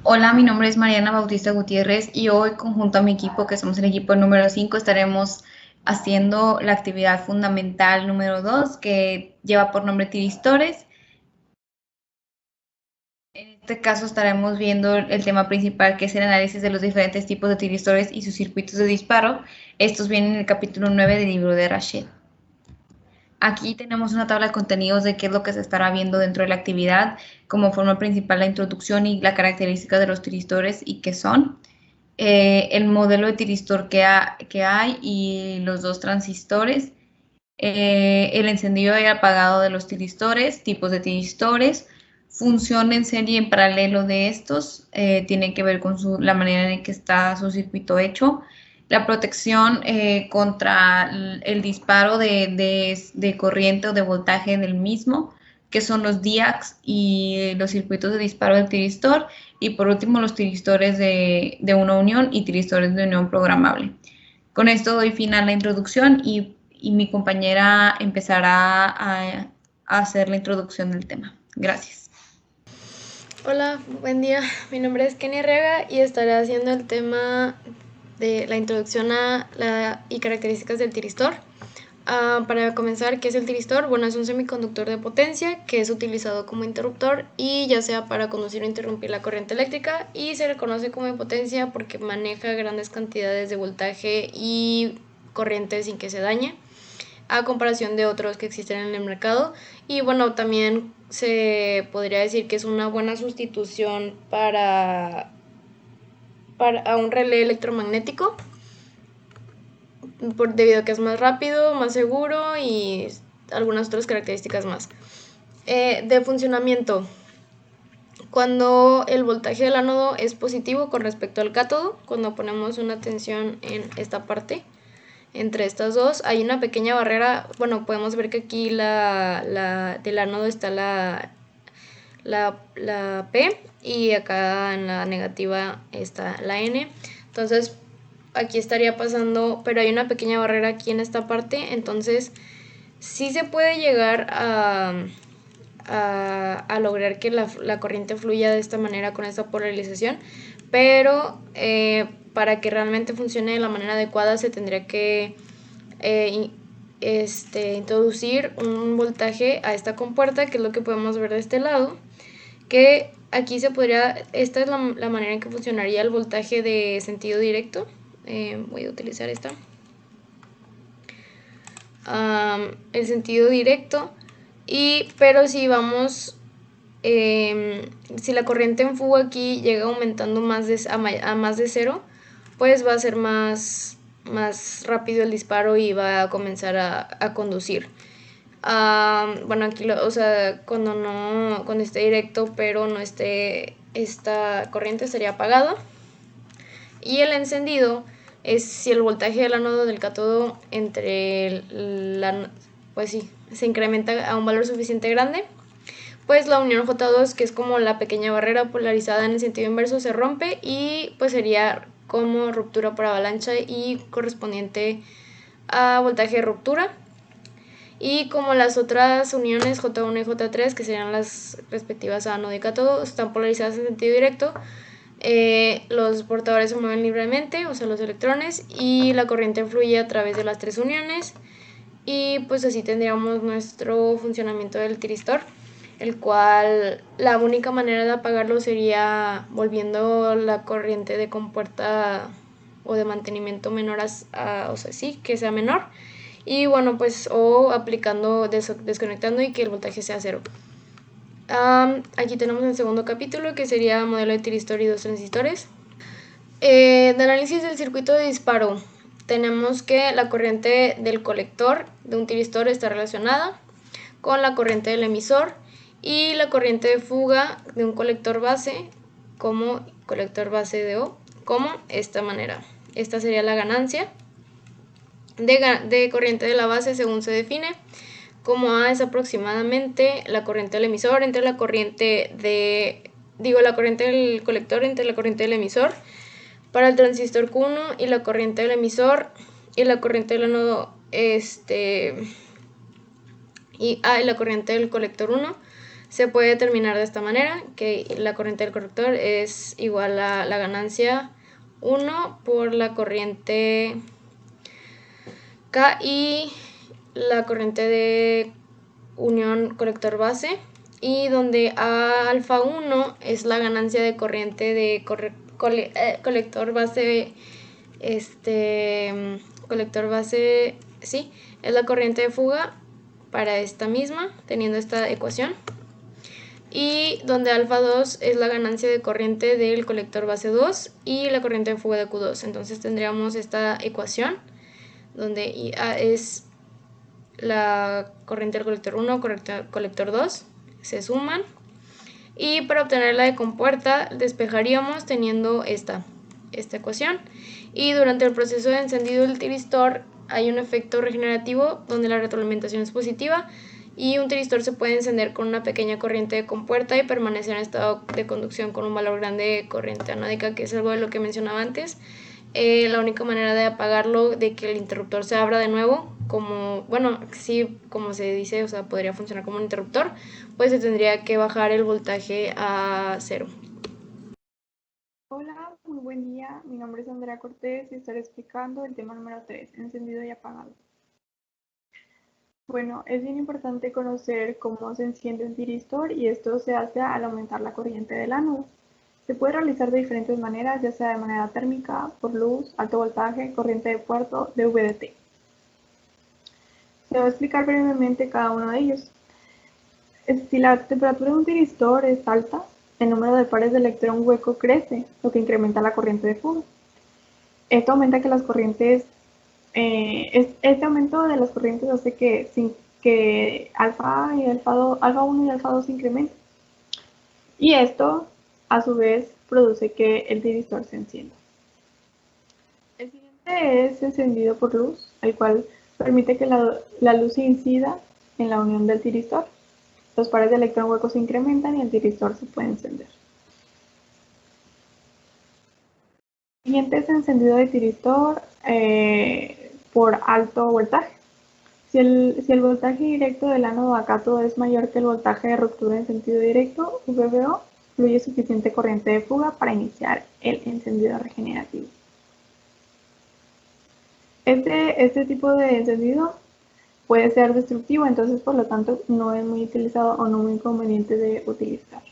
Hola, mi nombre es Mariana Bautista Gutiérrez y hoy, conjunto a mi equipo, que somos el equipo número 5, estaremos haciendo la actividad fundamental número 2, que lleva por nombre Tiristores. En este caso estaremos viendo el tema principal, que es el análisis de los diferentes tipos de tiristores y sus circuitos de disparo. Estos vienen en el capítulo 9 del libro de Rashid. Aquí tenemos una tabla de contenidos de qué es lo que se estará viendo dentro de la actividad, como forma principal la introducción y la característica de los tiristores y qué son. El modelo de tiristor que hay y los dos transistores, el encendido y apagado de los tiristores, tipos de tiristores, función en serie y en paralelo de estos, tiene que ver con la manera en que está su circuito hecho, la protección contra el disparo de corriente o de voltaje del mismo, que son los DIACs y los circuitos de disparo del tiristor, y por último los tiristores de una unión y tiristores de unión programable. Con esto doy fin a la introducción y mi compañera empezará a hacer la introducción del tema. Gracias. Hola, buen día. Mi nombre es Kenny Rega y estaré haciendo el tema de la introducción y características del tiristor. Para comenzar, ¿qué es el tiristor? Bueno, es un semiconductor de potencia que es utilizado como interruptor y ya sea para conducir o interrumpir la corriente eléctrica, y se le conoce como potencia porque maneja grandes cantidades de voltaje y corriente sin que se dañe, a comparación de otros que existen en el mercado. Y bueno, también se podría decir que es una buena sustitución para un relé electromagnético, debido a que es más rápido, más seguro y algunas otras características más. De funcionamiento: cuando el voltaje del ánodo es positivo con respecto al cátodo, cuando ponemos una tensión en esta parte, entre estas dos hay una pequeña barrera. Bueno, podemos ver que aquí del ánodo está la P y acá en la negativa está la N. Entonces aquí estaría pasando, pero hay una pequeña barrera aquí en esta parte. Entonces sí se puede llegar a lograr que la corriente fluya de esta manera con esta polarización, pero para que realmente funcione de la manera adecuada se tendría que introducir un voltaje a esta compuerta, que es lo que podemos ver de este lado, que aquí esta es la manera en que funcionaría el voltaje de sentido directo. Voy a utilizar esta. El sentido directo, pero si vamos, si la corriente en fuga aquí llega aumentando a más de cero, pues va a ser más rápido el disparo y va a comenzar a conducir. Bueno, aquí o sea, cuando esté directo pero no esté esta corriente, estaría apagado. Y el encendido es si el voltaje del ánodo del cátodo pues sí, se incrementa a un valor suficiente grande, pues la unión J2, que es como la pequeña barrera polarizada en el sentido inverso, se rompe y pues sería como ruptura por avalancha y correspondiente a voltaje de ruptura. Y como las otras uniones J1 y J3, que serían las respectivas a ánodo y cátodo, están polarizadas en sentido directo, los portadores se mueven libremente, o sea los electrones, y la corriente fluye a través de las tres uniones, y pues así tendríamos nuestro funcionamiento del tiristor, el cual la única manera de apagarlo sería volviendo la corriente de compuerta o de mantenimiento menor o sea, sí, que sea menor, y bueno, pues o aplicando, desconectando y que el voltaje sea cero. Aquí tenemos el segundo capítulo, que sería modelo de tiristor y dos transistores. De análisis del circuito de disparo, tenemos que la corriente del colector de un tiristor está relacionada con la corriente del emisor, y la corriente de fuga de un colector base como colector base de O, como esta manera. Esta sería la ganancia de corriente de la base según se define, como A es aproximadamente la corriente del emisor entre la corriente la corriente del colector entre la corriente del emisor para el transistor Q1, y la corriente del emisor y la corriente del ánodo y la corriente del colector 1 se puede determinar de esta manera, que la corriente del corrector es igual a la ganancia 1 por la corriente K y la corriente de unión colector base, y donde A alfa 1 es la ganancia de corriente de colector base, colector base, sí, es la corriente de fuga para esta misma, teniendo esta ecuación, y donde alfa 2 es la ganancia de corriente del colector base 2 y la corriente de fuga de Q2. Entonces tendríamos esta ecuación donde IA es la corriente del colector 1, colector 2, se suman, y para obtener la de compuerta despejaríamos teniendo esta ecuación, y durante el proceso de encendido del tiristor hay un efecto regenerativo donde la retroalimentación es positiva y un tiristor se puede encender con una pequeña corriente de compuerta y permanecer en estado de conducción con un valor grande de corriente anádica, que es algo de lo que mencionaba antes. La única manera de apagarlo, de que el interruptor se abra de nuevo, como, bueno, sí, como se dice, o sea, podría funcionar como un interruptor, pues se tendría que bajar el voltaje a 0. Hola, muy buen día. Mi nombre es Andrea Cortés y estaré explicando el tema número 3, encendido y apagado. Bueno, es bien importante conocer cómo se enciende un tiristor, y esto se hace al aumentar la corriente del ánodo. Se puede realizar de diferentes maneras, ya sea de manera térmica, por luz, alto voltaje, corriente de puerto, de VDT. Se va a explicar brevemente cada uno de ellos. Si la temperatura de un tiristor es alta, el número de pares de electrón hueco crece, lo que incrementa la corriente de fuga. Esto aumenta que las corrientes, este aumento de las corrientes hace que alfa 1 y alfa 2 se incrementen. Y esto, a su vez, produce que el tiristor se encienda. El siguiente es encendido por luz, el cual permite que la luz incida en la unión del tiristor. Los pares de electrón huecos se incrementan y el tiristor se puede encender. El siguiente es encendido de tiristor por alto voltaje. Si el voltaje directo del ánodo a cátodo es mayor que el voltaje de ruptura en sentido directo, VBO, fluye suficiente corriente de fuga para iniciar el encendido regenerativo. Este tipo de encendido puede ser destructivo, entonces por lo tanto no es muy utilizado o no muy conveniente de utilizar.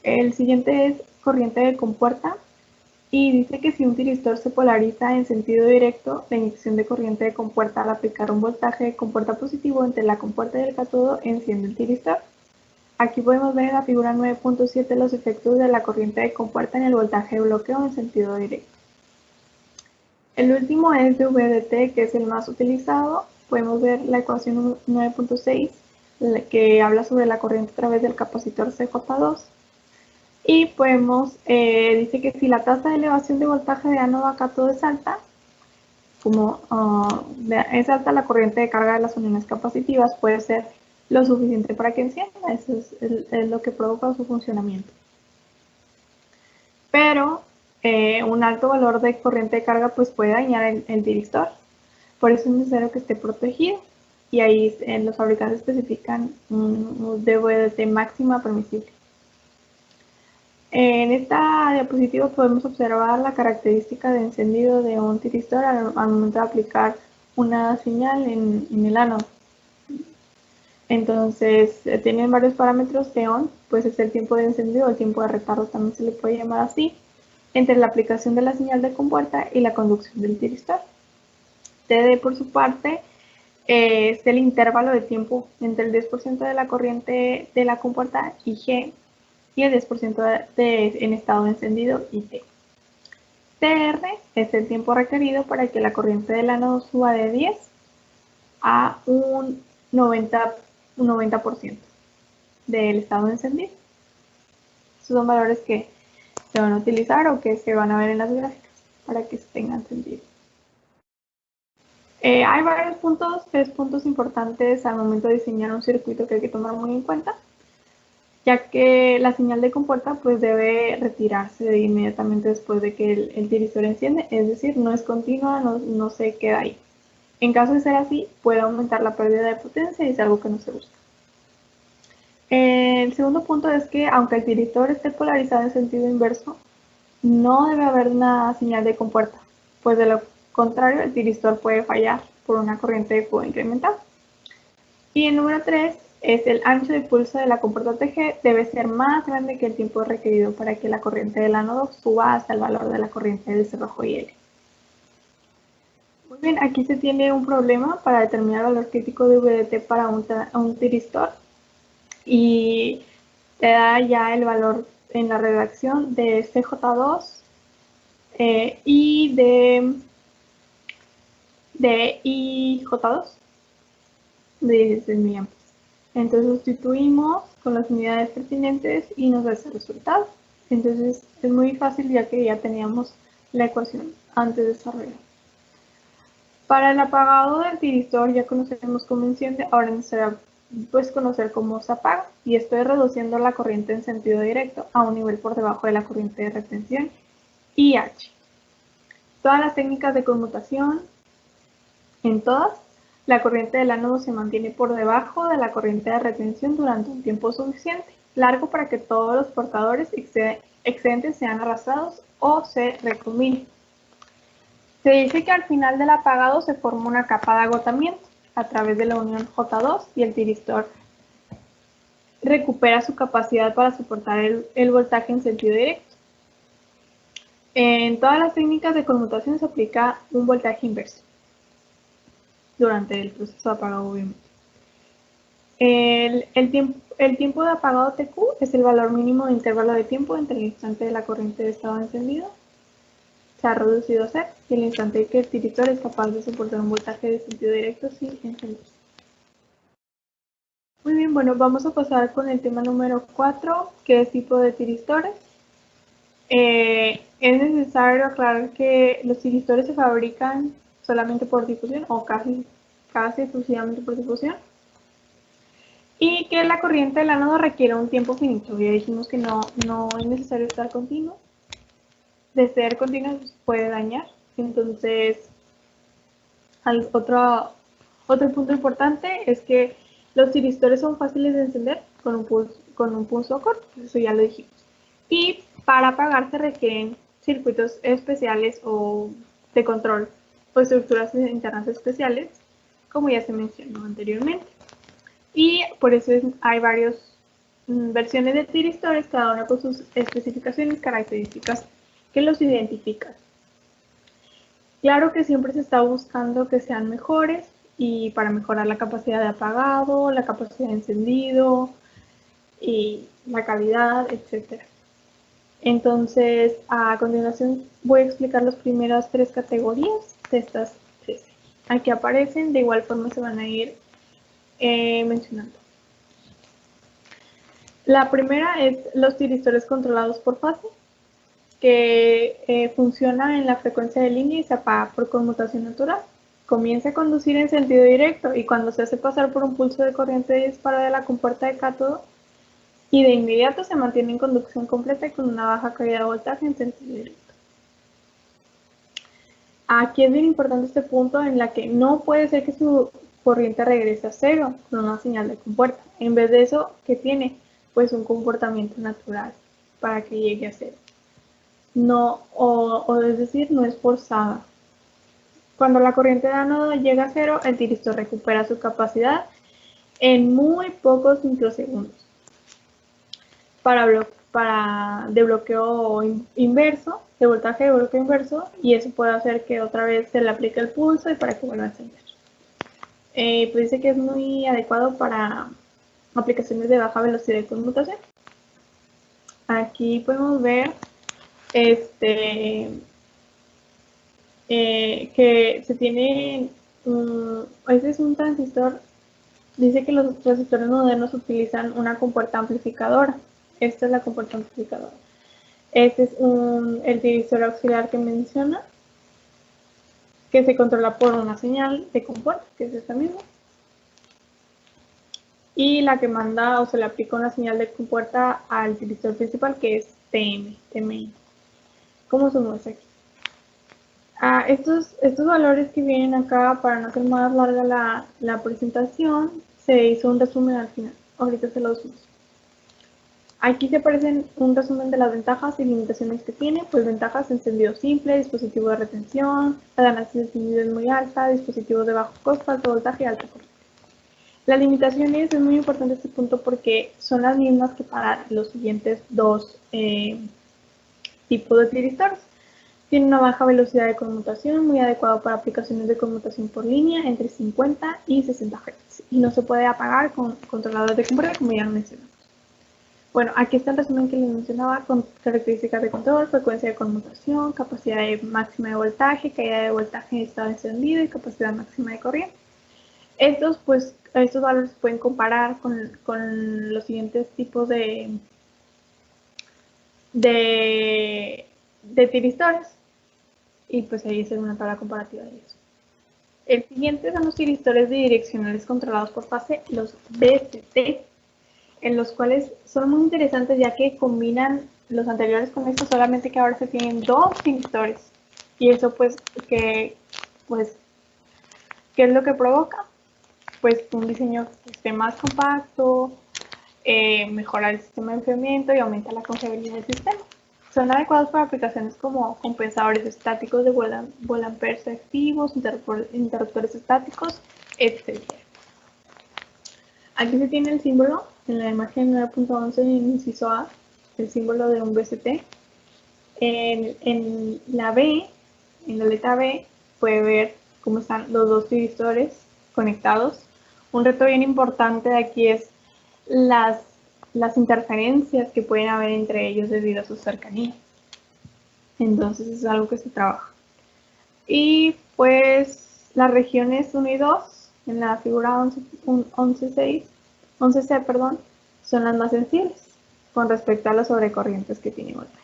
El siguiente es corriente de compuerta, y dice que si un tiristor se polariza en sentido directo, la inyección de corriente de compuerta al aplicar un voltaje de compuerta positivo entre la compuerta y el cátodo enciende el tiristor. Aquí podemos ver en la figura 9.7 los efectos de la corriente de compuerta en el voltaje de bloqueo en sentido directo. El último es de VDT, que es el más utilizado. Podemos ver la ecuación 9.6, que habla sobre la corriente a través del capacitor CJ2. Y dice que si la tasa de elevación de voltaje de ánodo a cátodo es alta, como es alta la corriente de carga de las uniones capacitivas, puede ser lo suficiente para que encienda. Eso es lo que provoca su funcionamiento. Pero un alto valor de corriente de carga pues puede dañar el tiristor. Por eso es necesario que esté protegido. Y ahí los fabricantes especifican un DVDT máxima permisible. En esta diapositiva podemos observar la característica de encendido de un tiristor al momento de aplicar una señal en el ánodo. Entonces, tienen varios parámetros. TON, pues es el tiempo de encendido, el tiempo de retardo también se le puede llamar así, entre la aplicación de la señal de compuerta y la conducción del tiristor. TD, por su parte, es el intervalo de tiempo entre el 10% de la corriente de la compuerta y G, y el 10% en estado de encendido IT. TR es el tiempo requerido para que la corriente del ánodo suba de 10 a un 90% del estado de encendido. Estos son valores que se van a utilizar o que se van a ver en las gráficas para que se tengan entendido. Hay varios puntos, 3 puntos importantes al momento de diseñar un circuito que hay que tomar muy en cuenta, ya que la señal de compuerta pues debe retirarse inmediatamente después de que el tiristor enciende, es decir, no es continua, no se queda ahí. En caso de ser así, puede aumentar la pérdida de potencia y es algo que no se busca. El segundo punto es que aunque el tiristor esté polarizado en sentido inverso, no debe haber una señal de compuerta, pues de lo contrario el tiristor puede fallar por una corriente de flujo incrementada. Y el número 3 es el ancho de pulso de la compuerta TG debe ser más grande que el tiempo requerido para que la corriente del ánodo suba hasta el valor de la corriente del cerrojo IL. Muy bien, aquí se tiene un problema para determinar el valor crítico de VDT para un tiristor y te da ya el valor en la redacción de CJ2 y de IJ2 de 16 miliamperes. Entonces sustituimos con las unidades pertinentes y nos da ese resultado. Entonces es muy fácil ya que ya teníamos la ecuación antes de desarrollar. Para el apagado del tiristor ya conocemos cómo enciende, ahora necesitaría pues conocer cómo se apaga y estoy reduciendo la corriente en sentido directo a un nivel por debajo de la corriente de retención IH. Todas las técnicas de conmutación, en todas, la corriente del ánodo se mantiene por debajo de la corriente de retención durante un tiempo suficiente, largo para que todos los portadores excedentes sean arrastrados o se recombinen. Se dice que al final del apagado se forma una capa de agotamiento a través de la unión J2 y el tiristor recupera su capacidad para soportar el voltaje en sentido directo. En todas las técnicas de conmutación se aplica un voltaje inverso durante el proceso de apagado, obviamente. El tiempo de apagado TQ es el valor mínimo de intervalo de tiempo entre el instante de la corriente de estado encendido, se ha reducido a 0, y el instante que el tiristor es capaz de soportar un voltaje de sentido directo sin encenderse. Muy bien, bueno, vamos a pasar con el tema número 4, que es tipo de tiristores. Es necesario aclarar que los tiristores se fabrican solamente por difusión o casi exclusivamente por difusión y que la corriente del ánodo requiere un tiempo finito. Ya dijimos que no es necesario estar continuo. De ser continuo puede dañar. Entonces, otro punto importante es que los tiristores son fáciles de encender con un pulso corto, eso ya lo dijimos. Y para apagar se requieren circuitos especiales o de control o estructuras internas especiales, como ya se mencionó anteriormente. Y por eso hay varias versiones de tiristores, cada una con sus especificaciones, características que los identifican. Claro que siempre se está buscando que sean mejores y para mejorar la capacidad de apagado, la capacidad de encendido y la calidad, etc. Entonces, a continuación voy a explicar las primeras 3 categorías de estas 13. Aquí aparecen, de igual forma se van a ir mencionando. La primera es los tiristores controlados por fase, que funciona en la frecuencia de línea y se apaga por conmutación natural. Comienza a conducir en sentido directo y cuando se hace pasar por un pulso de corriente de disparo de la compuerta de cátodo y de inmediato se mantiene en conducción completa y con una baja caída de voltaje en sentido directo. Aquí es bien importante este punto en la que no puede ser que su corriente regrese a cero con una señal de compuerta. En vez de eso, ¿qué tiene? Pues un comportamiento natural para que llegue a cero. No, es decir, no es forzada. Cuando la corriente de ánodo llega a cero, el tiristor recupera su capacidad en muy pocos microsegundos. De bloqueo inverso, de voltaje de bloqueo inverso, y eso puede hacer que otra vez se le aplique el pulso y para que vuelva a encender. Pues dice que es muy adecuado para aplicaciones de baja velocidad de conmutación. Aquí podemos ver que se tiene, este es un transistor, dice que los transistores modernos utilizan una compuerta amplificadora. Esta es la compuerta amplificadora. Este es el tiristor auxiliar que menciona, que se controla por una señal de compuerta, que es esta misma. Y la que manda o se le aplica una señal de compuerta al tiristor principal, que es TM, como se muestra aquí. Estos valores que vienen acá, para no hacer más larga la presentación, se hizo un resumen al final. Ahorita se los muestro. Aquí te aparecen un resumen de las ventajas y limitaciones que tiene. Pues ventajas: encendido simple, dispositivo de retención, la ganancia de encendido es muy alta, dispositivos de bajo costo, alto voltaje y alta corriente. Las limitaciones es muy importante este punto porque son las mismas que para los siguientes dos tipos de utilizadores. Tiene una baja velocidad de conmutación, muy adecuado para aplicaciones de conmutación por línea entre 50 y 60 Hz. Y no se puede apagar con controladores de corriente, como ya lo mencionamos. Bueno, aquí está el resumen que les mencionaba, con características de control, frecuencia de conmutación, capacidad máxima de voltaje, caída de voltaje en estado encendido y capacidad máxima de corriente. Estos valores se pueden comparar con los siguientes tipos de tiristores, y pues ahí es una tabla comparativa de eso. El siguiente son los tiristores bidireccionales controlados por fase, los BCT, en los cuales son muy interesantes ya que combinan los anteriores con estos, solamente que ahora se tienen dos tiristores. Y eso pues, ¿qué es lo que provoca? Pues un diseño que esté más compacto, mejora el sistema de enfriamiento y aumenta la confiabilidad del sistema. Son adecuados para aplicaciones como compensadores estáticos de Volt-Ampere activos, interruptores estáticos, etc. Aquí se tiene el símbolo en la imagen 9.11 en el inciso A, el símbolo de un VCT. En la B, en la letra B, puede ver cómo están los dos tiristores conectados. Un reto bien importante de aquí es las interferencias que pueden haber entre ellos debido a su cercanía. Entonces es algo que se trabaja. Y pues las regiones 1 y 2 en la figura 11C, son las más sensibles con respecto a las sobrecorrientes que tiene voltaje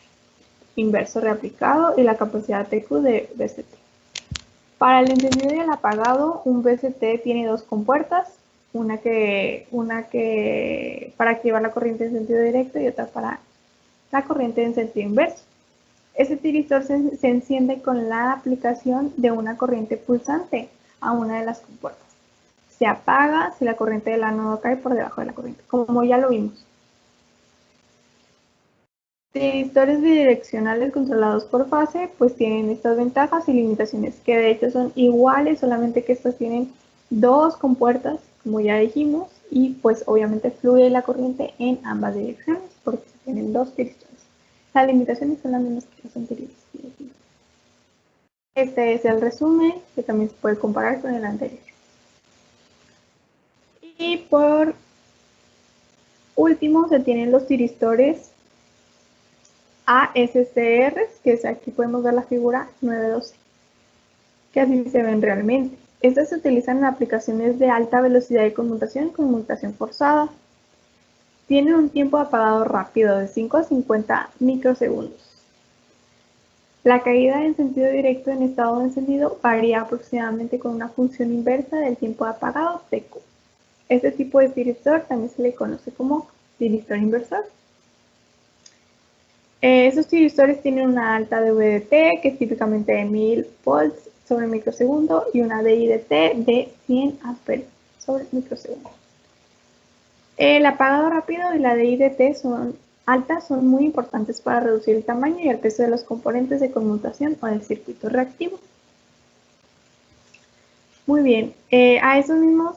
inverso reaplicado y la capacidad TQ de VCT. Para el encendido y el apagado, un VCT tiene dos compuertas, una que para activar la corriente en sentido directo y otra para la corriente en sentido inverso. Este tiristor se enciende con la aplicación de una corriente pulsante a una de las compuertas. Se apaga si la corriente del ánodo cae por debajo de la corriente, como ya lo vimos. Tiristores bidireccionales controlados por fase pues tienen estas ventajas y limitaciones, que de hecho son iguales, solamente que estos tienen dos compuertas, como ya dijimos, y pues obviamente fluye la corriente en ambas direcciones porque se tienen dos tiristores. Las limitaciones son las mismas que las anteriores. Este es el resumen, que también se puede comparar con el anterior. Y por último se tienen los tiristores ASCR, que es aquí podemos ver la figura 912, que así se ven realmente. Estas se utilizan en aplicaciones de alta velocidad de conmutación forzada. Tienen un tiempo de apagado rápido de 5 a 50 microsegundos. La caída en sentido directo en estado de encendido varía aproximadamente con una función inversa del tiempo de apagado TQ. Este tipo de tiristor también se le conoce como tiristor inversor. Esos tiristores tienen una alta DVDT, que es típicamente de 1000 volts sobre microsegundo, y una DIDT de 100 amperes sobre microsegundo. El apagado rápido y la DIDT son altas, son muy importantes para reducir el tamaño y el peso de los componentes de conmutación o del circuito reactivo. Muy bien, a esos mismos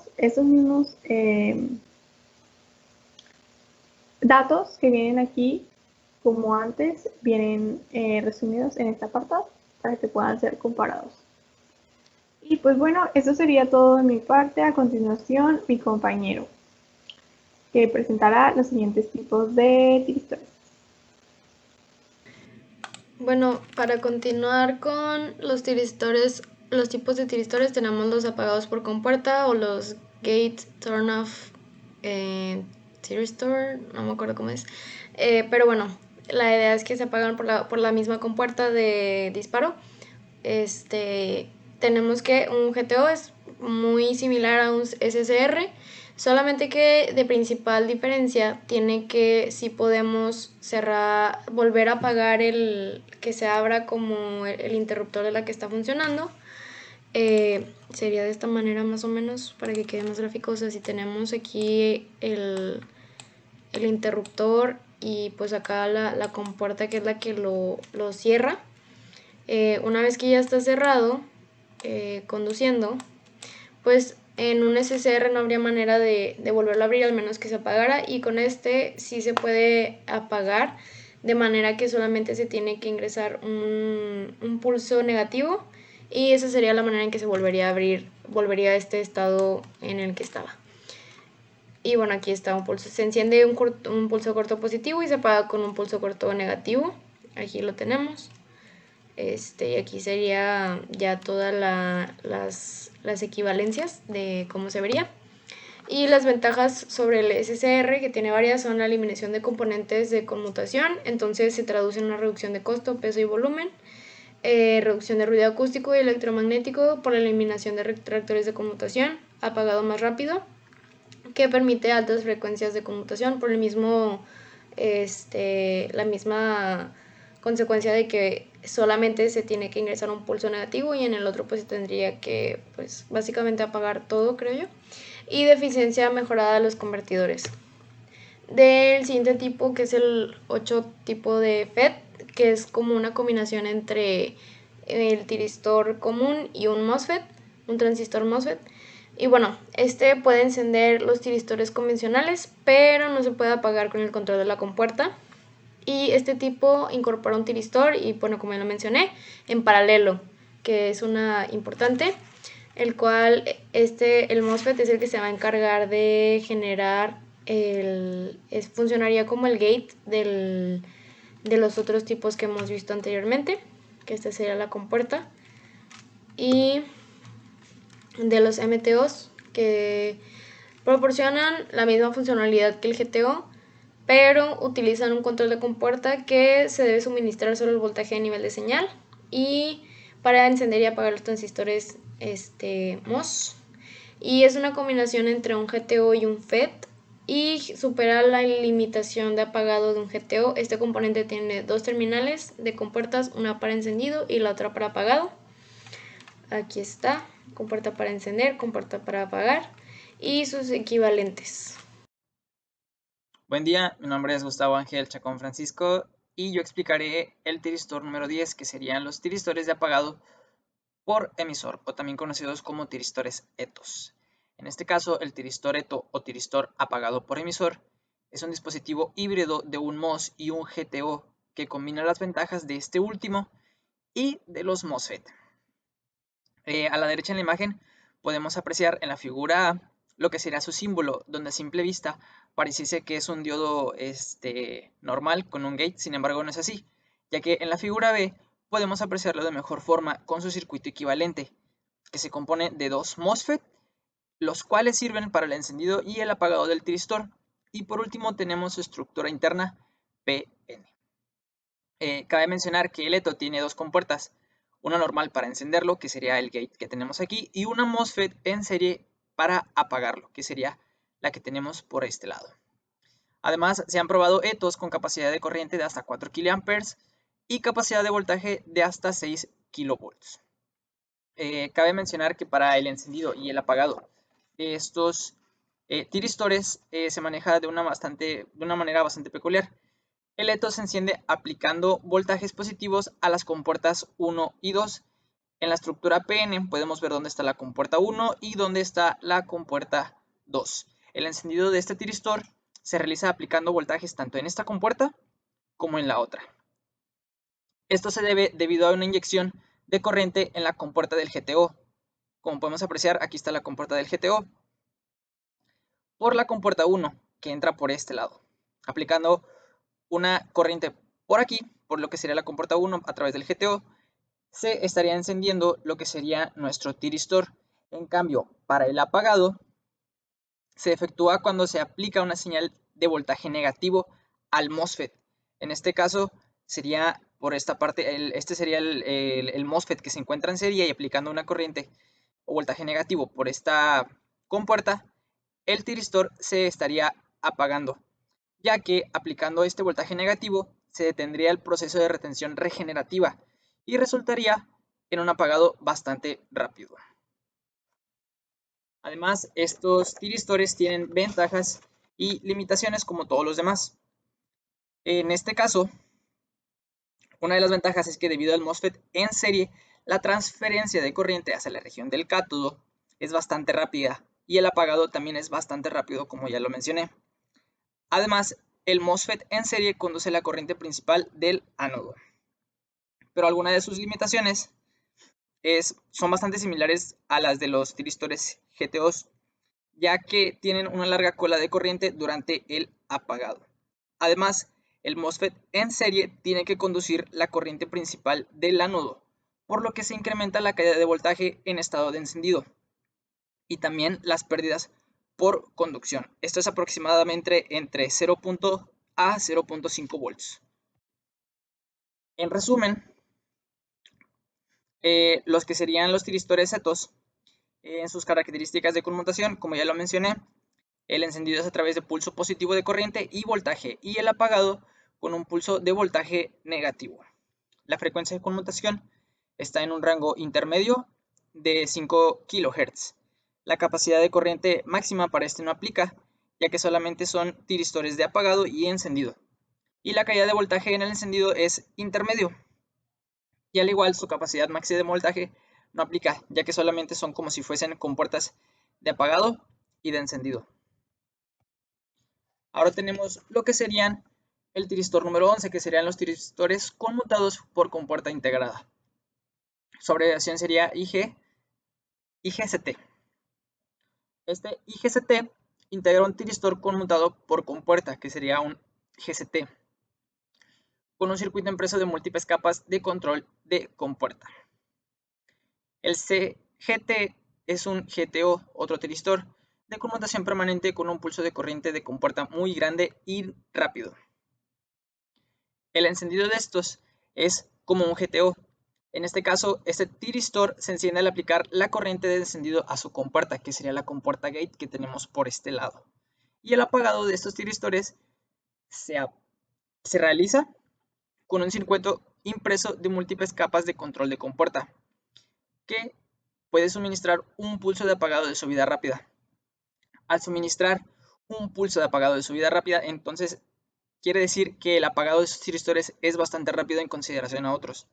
datos que vienen aquí, como antes, vienen resumidos en esta apartado para que puedan ser comparados. Y pues bueno, eso sería todo de mi parte. A continuación, mi compañero, que presentará los siguientes tipos de tiristores. Bueno, para continuar con los tiristores, los tipos de tiristores, tenemos los apagados por compuerta o los gate turn off tiristor, no me acuerdo cómo es, pero bueno, la idea es que se apagan por la misma compuerta de disparo. Tenemos que un GTO es muy similar a un SSR, solamente que de principal diferencia tiene que, si podemos cerrar, volver a apagar que se abra como el interruptor de la que está funcionando. Sería de esta manera más o menos para que quede más gráfico. O sea, si tenemos aquí el interruptor y pues acá la compuerta, que es la que lo cierra. Una vez que ya está cerrado, conduciendo, pues en un SCR no habría manera de volverlo a abrir, al menos que se apagara, y con este sí se puede apagar, de manera que solamente se tiene que ingresar un pulso negativo, y esa sería la manera en que se volvería a abrir, volvería a este estado en el que estaba. Y bueno, aquí está un pulso, se enciende un pulso corto positivo y se apaga con un pulso corto negativo. Aquí lo tenemos. Y aquí sería ya todas las equivalencias de cómo se vería. Y las ventajas sobre el SCR, que tiene varias, son la eliminación de componentes de conmutación, entonces se traduce en una reducción de costo, peso y volumen, reducción de ruido acústico y electromagnético por la eliminación de reactores de conmutación, apagado más rápido, que permite altas frecuencias de conmutación por el mismo, la misma consecuencia de que solamente se tiene que ingresar un pulso negativo y en el otro pues se tendría que pues básicamente apagar todo, creo yo. Y de eficiencia mejorada de los convertidores. Del siguiente tipo, que es el 8 tipo de FET, que es como una combinación entre el tiristor común y un MOSFET, un transistor MOSFET. Y bueno, este puede encender los tiristores convencionales, pero no se puede apagar con el control de la compuerta. Y este tipo incorpora un tiristor y, bueno, como ya lo mencioné, en paralelo, que es una importante, el cual el MOSFET es el que se va a encargar de generar funcionaría como el gate de los otros tipos que hemos visto anteriormente, que esta sería la compuerta, y de los MTOs, que proporcionan la misma funcionalidad que el GTO, pero utilizan un control de compuerta que se debe suministrar solo el voltaje a nivel de señal, y para encender y apagar los transistores MOS. Y es una combinación entre un GTO y un FET, y supera la limitación de apagado de un GTO. Este componente tiene dos terminales de compuertas, una para encendido y la otra para apagado. Aquí está, compuerta para encender, compuerta para apagar y sus equivalentes. Buen día, mi nombre es Gustavo Ángel Chacón Francisco y yo explicaré el tiristor número 10, que serían los tiristores de apagado por emisor, o también conocidos como tiristores ETOs. En este caso, el tiristor ETO o tiristor apagado por emisor es un dispositivo híbrido de un MOS y un GTO que combina las ventajas de este último y de los MOSFET. A la derecha en la imagen podemos apreciar en la figura A lo que será su símbolo, donde a simple vista pareciese que es un diodo normal con un gate, sin embargo no es así, ya que en la figura B podemos apreciarlo de mejor forma con su circuito equivalente, que se compone de dos MOSFET, los cuales sirven para el encendido y el apagado del tiristor, y por último tenemos su estructura interna PN. Cabe mencionar que el ETO tiene dos compuertas, una normal para encenderlo, que sería el gate que tenemos aquí, y una MOSFET en serie para apagarlo, que sería la que tenemos por este lado. Además, se han probado ETOs con capacidad de corriente de hasta 4 kA y capacidad de voltaje de hasta 6 kV. Cabe mencionar que para el encendido y el apagado de estos tiristores se maneja de una manera bastante peculiar. El ETO se enciende aplicando voltajes positivos a las compuertas 1 y 2. En la estructura PN podemos ver dónde está la compuerta 1 y dónde está la compuerta 2. El encendido de este tiristor se realiza aplicando voltajes tanto en esta compuerta como en la otra. Esto se debe debido a una inyección de corriente en la compuerta del GTO. Como podemos apreciar, aquí está la compuerta del GTO por la compuerta 1, que entra por este lado, aplicando una corriente por aquí, por lo que sería la compuerta 1 a través del GTO, se estaría encendiendo lo que sería nuestro tiristor. En cambio, para el apagado, se efectúa cuando se aplica una señal de voltaje negativo al MOSFET. En este caso, sería por esta parte, este sería el MOSFET que se encuentra en serie, y aplicando una corriente o voltaje negativo por esta compuerta, el tiristor se estaría apagando, ya que aplicando este voltaje negativo se detendría el proceso de retención regenerativa y resultaría en un apagado bastante rápido. Además, estos tiristores tienen ventajas y limitaciones como todos los demás. En este caso, una de las ventajas es que debido al MOSFET en serie, la transferencia de corriente hacia la región del cátodo es bastante rápida y el apagado también es bastante rápido, como ya lo mencioné. Además, el MOSFET en serie conduce la corriente principal del ánodo. Pero algunas de sus limitaciones son bastante similares a las de los tiristores GTOs, ya que tienen una larga cola de corriente durante el apagado. Además, el MOSFET en serie tiene que conducir la corriente principal del ánodo, por lo que se incrementa la caída de voltaje en estado de encendido y también las pérdidas por conducción. Esto es aproximadamente entre 0. a 0.5 volts. En resumen, los que serían los tiristores CETOS, en sus características de conmutación, como ya lo mencioné, el encendido es a través de pulso positivo de corriente y voltaje, y el apagado con un pulso de voltaje negativo. La frecuencia de conmutación está en un rango intermedio de 5 kHz. La capacidad de corriente máxima para este no aplica, ya que solamente son tiristores de apagado y encendido. Y la caída de voltaje en el encendido es intermedio. Y al igual su capacidad máxima de voltaje no aplica, ya que solamente son como si fuesen compuertas de apagado y de encendido. Ahora tenemos lo que serían el tiristor número 11, que serían los tiristores conmutados por compuerta integrada. Su abreviación sería IGCT. Este IGCT integra un tiristor conmutado por compuerta, que sería un GCT, con un circuito impreso de múltiples capas de control de compuerta. El CGT es un GTO, otro tiristor de conmutación permanente con un pulso de corriente de compuerta muy grande y rápido. El encendido de estos es como un GTO. En este caso, este tiristor se enciende al aplicar la corriente de encendido a su compuerta, que sería la compuerta gate que tenemos por este lado. Y el apagado de estos tiristores se realiza con un circuito impreso de múltiples capas de control de compuerta, que puede suministrar un pulso de apagado de subida rápida. Al suministrar un pulso de apagado de subida rápida, entonces quiere decir que el apagado de estos tiristores es bastante rápido en consideración a otros.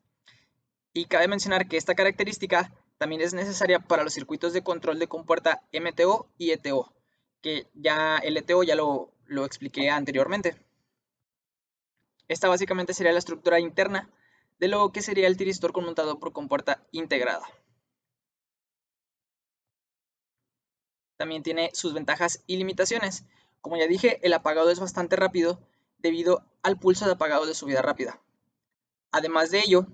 Y cabe mencionar que esta característica también es necesaria para los circuitos de control de compuerta MTO y ETO, que ya el ETO ya lo expliqué anteriormente. Esta básicamente sería la estructura interna de lo que sería el tiristor conmutado por compuerta integrada. También tiene sus ventajas y limitaciones. Como ya dije, el apagado es bastante rápido debido al pulso de apagado de subida rápida. Además de ello,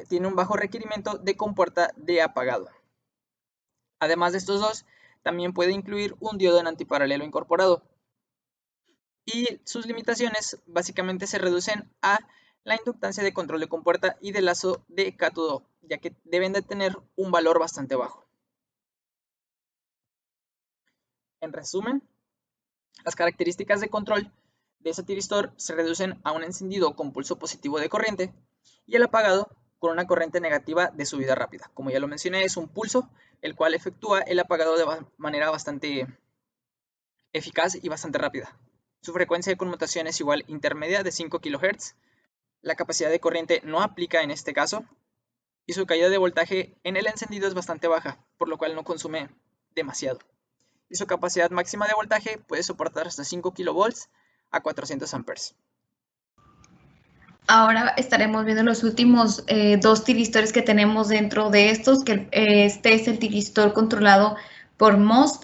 tiene un bajo requerimiento de compuerta de apagado. Además de estos dos, también puede incluir un diodo en antiparalelo incorporado. Y sus limitaciones básicamente se reducen a la inductancia de control de compuerta y de lazo de cátodo, ya que deben de tener un valor bastante bajo. En resumen, las características de control de ese tiristor se reducen a un encendido con pulso positivo de corriente y el apagado con una corriente negativa de subida rápida. Como ya lo mencioné, es un pulso el cual efectúa el apagado de manera bastante eficaz y bastante rápida. Su frecuencia de conmutación es igual intermedia de 5 kHz. La capacidad de corriente no aplica en este caso y su caída de voltaje en el encendido es bastante baja, por lo cual no consume demasiado. Y su capacidad máxima de voltaje puede soportar hasta 5 kV a 400 amperes. Ahora estaremos viendo los últimos dos tiristores que tenemos dentro de estos, que este es el tiristor controlado por MOS.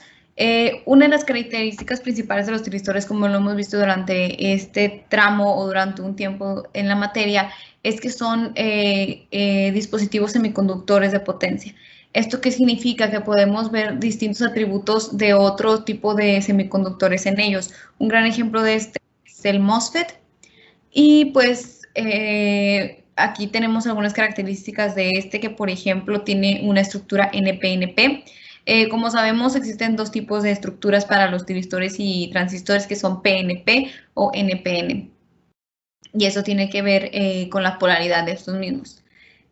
Una de las características principales de los tiristores, como lo hemos visto durante este tramo o durante un tiempo en la materia, es que son dispositivos semiconductores de potencia. ¿Esto qué significa? Que podemos ver distintos atributos de otro tipo de semiconductores en ellos. Un gran ejemplo de este es el MOSFET. Y pues aquí tenemos algunas características de este que, por ejemplo, tiene una estructura NP-NP. Como sabemos, existen dos tipos de estructuras para los tiristores y transistores, que son PNP o NPN. Y eso tiene que ver con la polaridad de estos mismos.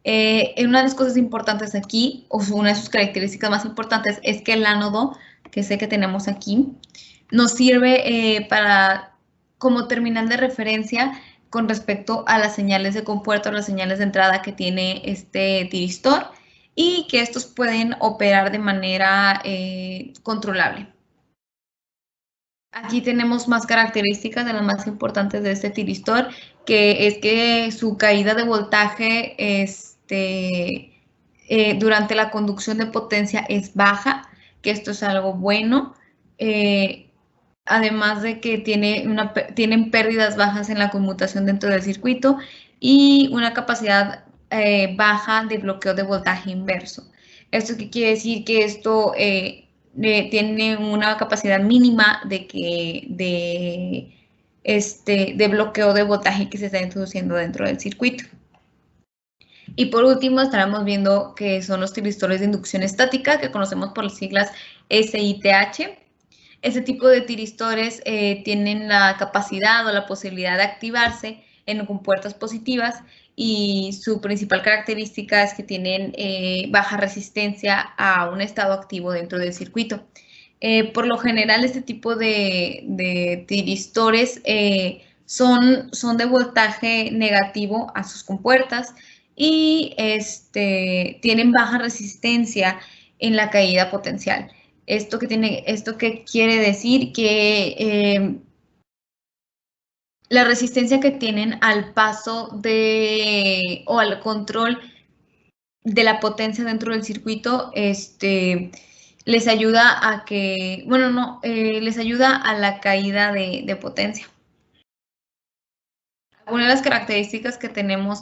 Una de las cosas importantes aquí, o una de sus características más importantes, es que el ánodo, que sé que tenemos aquí, nos sirve para como terminal de referencia con respecto a las señales de compuerta o las señales de entrada que tiene este tiristor y que estos pueden operar de manera controlable. Aquí tenemos más características de las más importantes de este tiristor, que es que su caída de voltaje durante la conducción de potencia es baja, que esto es algo bueno. Además de que tienen pérdidas bajas en la conmutación dentro del circuito y una capacidad baja de bloqueo de voltaje inverso. ¿Esto qué quiere decir? Que esto tiene una capacidad mínima de bloqueo de voltaje que se está introduciendo dentro del circuito. Y por último estaremos viendo que son los tiristores de inducción estática, que conocemos por las siglas SITH. Este tipo de tiristores tienen la capacidad o la posibilidad de activarse en compuertas positivas y su principal característica es que tienen baja resistencia a un estado activo dentro del circuito. Por lo general, este tipo de tiristores son de voltaje negativo a sus compuertas y tienen baja resistencia en la caída potencial. ¿Esto qué quiere decir? Que la resistencia que tienen al paso o al control de la potencia dentro del circuito, les ayuda a que, bueno, no, les ayuda a la caída de potencia. Una de las características que tenemos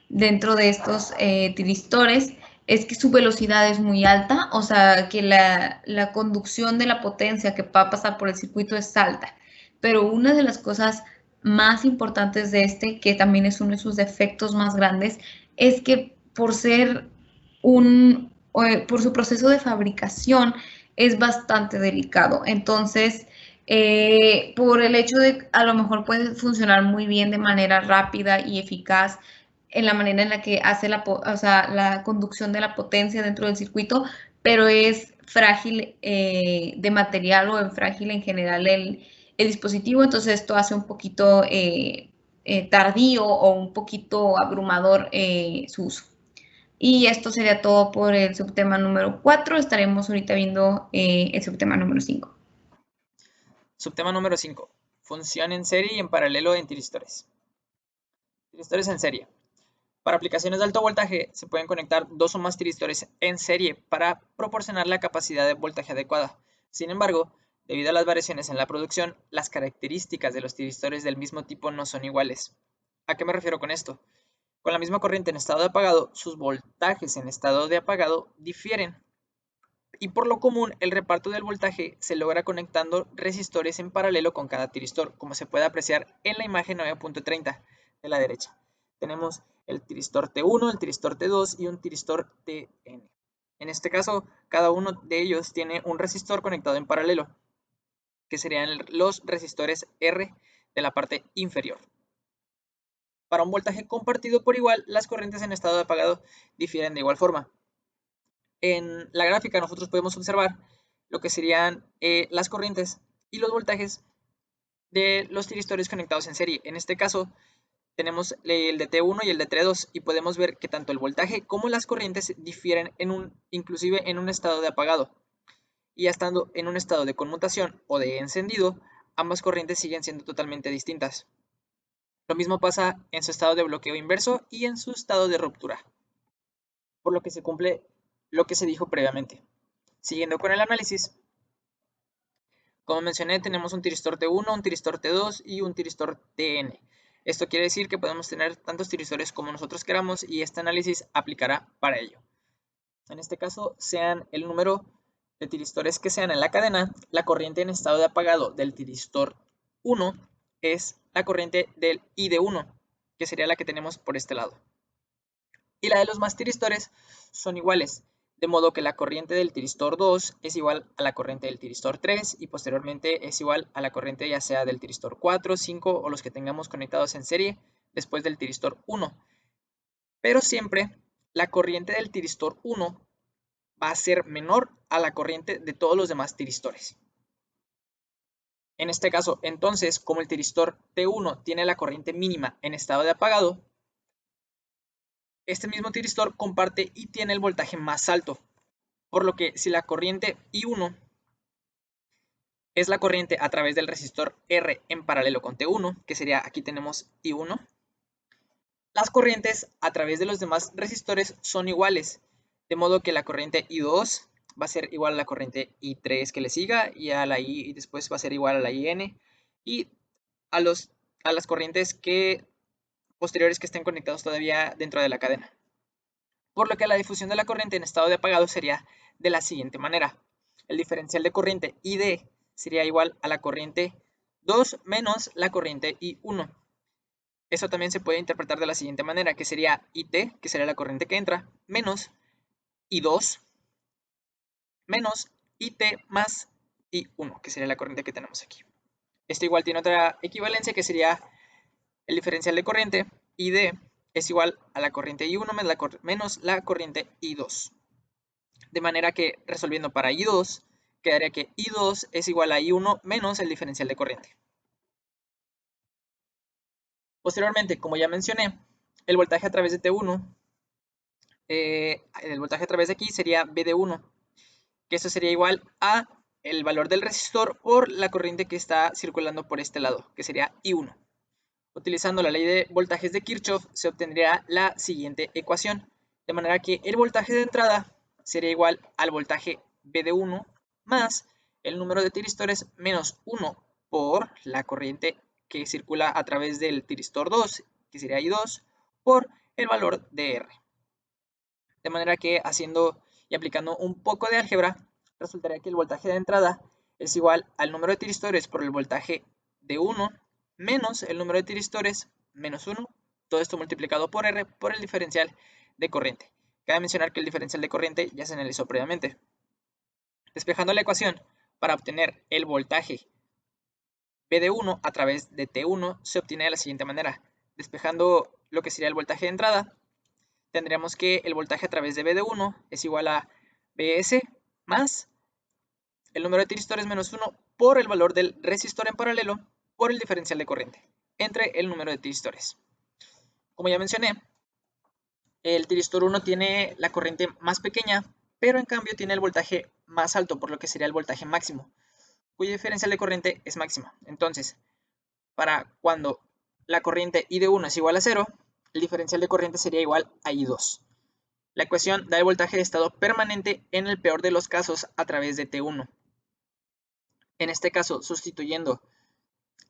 dentro de estos tiristores es que su velocidad es muy alta, o sea, que la conducción de la potencia que va a pasar por el circuito es alta. Pero una de las cosas más importantes de que también es uno de sus defectos más grandes, es que por su proceso de fabricación es bastante delicado. Entonces, por el hecho de a lo mejor puede funcionar muy bien de manera rápida y eficaz en la manera en la que hace la conducción de la potencia dentro del circuito, pero es frágil de material o frágil en general el dispositivo, entonces esto hace un poquito tardío o un poquito abrumador su uso. Y esto sería todo por el subtema número 4. Estaremos ahorita viendo el subtema número 5. Subtema número 5. Función en serie y en paralelo en tiristores. Tiristores en serie. Para aplicaciones de alto voltaje se pueden conectar dos o más tiristores en serie para proporcionar la capacidad de voltaje adecuada. Sin embargo, debido a las variaciones en la producción, las características de los tiristores del mismo tipo no son iguales. ¿A qué me refiero con esto? Con la misma corriente en estado de apagado, sus voltajes en estado de apagado difieren. Y por lo común, el reparto del voltaje se logra conectando resistores en paralelo con cada tiristor, como se puede apreciar en la imagen 9.30 de la derecha. Tenemos el tiristor T1, el tiristor T2 y un tiristor TN. En este caso, cada uno de ellos tiene un resistor conectado en paralelo, que serían los resistores R de la parte inferior. Para un voltaje compartido por igual, las corrientes en estado de apagado difieren de igual forma. En la gráfica nosotros podemos observar lo que serían las corrientes y los voltajes de los tiristores conectados en serie. En este caso tenemos el de T1 y el de T2 y podemos ver que tanto el voltaje como las corrientes difieren inclusive en un estado de apagado. Y ya estando en un estado de conmutación o de encendido, ambas corrientes siguen siendo totalmente distintas. Lo mismo pasa en su estado de bloqueo inverso y en su estado de ruptura, por lo que se cumple lo que se dijo previamente. Siguiendo con el análisis, como mencioné, tenemos un tiristor T1, un tiristor T2 y un tiristor TN. Esto quiere decir que podemos tener tantos tiristores como nosotros queramos y este análisis aplicará para ello. En este caso, sean el número de tiristores que sean en la cadena, la corriente en estado de apagado del tiristor 1 es la corriente del ID1, que sería la que tenemos por este lado. Y la de los más tiristores son iguales, de modo que la corriente del tiristor 2 es igual a la corriente del tiristor 3 y posteriormente es igual a la corriente ya sea del tiristor 4, 5 o los que tengamos conectados en serie después del tiristor 1. Pero siempre la corriente del tiristor 1 va a ser menor a la corriente de todos los demás tiristores. En este caso, entonces, como el tiristor T1 tiene la corriente mínima en estado de apagado, este mismo tiristor comparte y tiene el voltaje más alto, por lo que si la corriente I1 es la corriente a través del resistor R en paralelo con T1, que sería, aquí tenemos I1, las corrientes a través de los demás resistores son iguales, de modo que la corriente I2 va a ser igual a la corriente I3 que le siga, y a la I y después va a ser igual a la IN, y a las corrientes posteriores que estén conectados todavía dentro de la cadena. Por lo que la difusión de la corriente en estado de apagado sería de la siguiente manera. El diferencial de corriente ID sería igual a la corriente 2 menos la corriente I1. Eso también se puede interpretar de la siguiente manera, que sería IT, que sería la corriente que entra, menos I2, menos IT más I1, que sería la corriente que tenemos aquí. Esto igual tiene otra equivalencia, que sería el diferencial de corriente ID es igual a la corriente I1 menos la corriente I2. De manera que, resolviendo para I2, quedaría que I2 es igual a I1 menos el diferencial de corriente. Posteriormente, como ya mencioné, el voltaje a través de T1, el voltaje a través de aquí sería V de 1, que eso sería igual a el valor del resistor por la corriente que está circulando por este lado, que sería I1. Utilizando la ley de voltajes de Kirchhoff, se obtendría la siguiente ecuación, de manera que el voltaje de entrada sería igual al voltaje V de 1 más el número de tiristores menos 1 por la corriente que circula a través del tiristor 2, que sería I2, por el valor de R. De manera que haciendo y aplicando un poco de álgebra, resultaría que el voltaje de entrada es igual al número de tiristores por el voltaje de 1 menos el número de tiristores menos 1, todo esto multiplicado por R por el diferencial de corriente. Cabe mencionar que el diferencial de corriente ya se analizó previamente. Despejando la ecuación, para obtener el voltaje V de 1 a través de T1 se obtiene de la siguiente manera. Despejando lo que sería el voltaje de entrada, tendríamos que el voltaje a través de V de 1 es igual a Vs más el número de tiristores menos 1 por el valor del resistor en paralelo por el diferencial de corriente entre el número de tiristores. Como ya mencioné, el tiristor 1 tiene la corriente más pequeña, pero en cambio tiene el voltaje más alto, por lo que sería el voltaje máximo, cuya diferencial de corriente es máxima. Entonces, para cuando la corriente I de 1 es igual a 0, el diferencial de corriente sería igual a I2. La ecuación da el voltaje de estado permanente en el peor de los casos a través de T1. En este caso, sustituyendo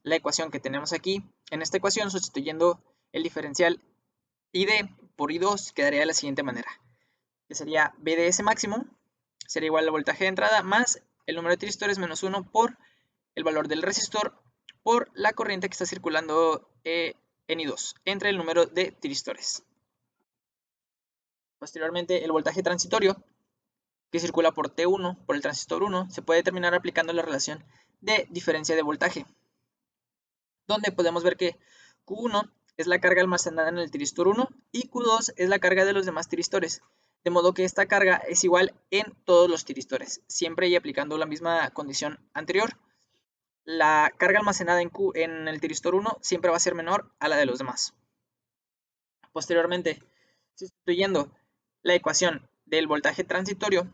la ecuación que tenemos aquí, en esta ecuación sustituyendo el diferencial ID por I2 quedaría de la siguiente manera, que sería VDS máximo, sería igual al voltaje de entrada más el número de tiristores menos 1 por el valor del resistor por la corriente que está circulando en I2 entre el número de tiristores. Posteriormente, el voltaje transitorio que circula por T1, por el transistor 1, se puede determinar aplicando la relación de diferencia de voltaje, donde podemos ver que Q1 es la carga almacenada en el tiristor 1 y Q2 es la carga de los demás tiristores, de modo que esta carga es igual en todos los tiristores, siempre y aplicando la misma condición anterior. La carga almacenada en el tiristor 1 siempre va a ser menor a la de los demás. Posteriormente, sustituyendo la ecuación del voltaje transitorio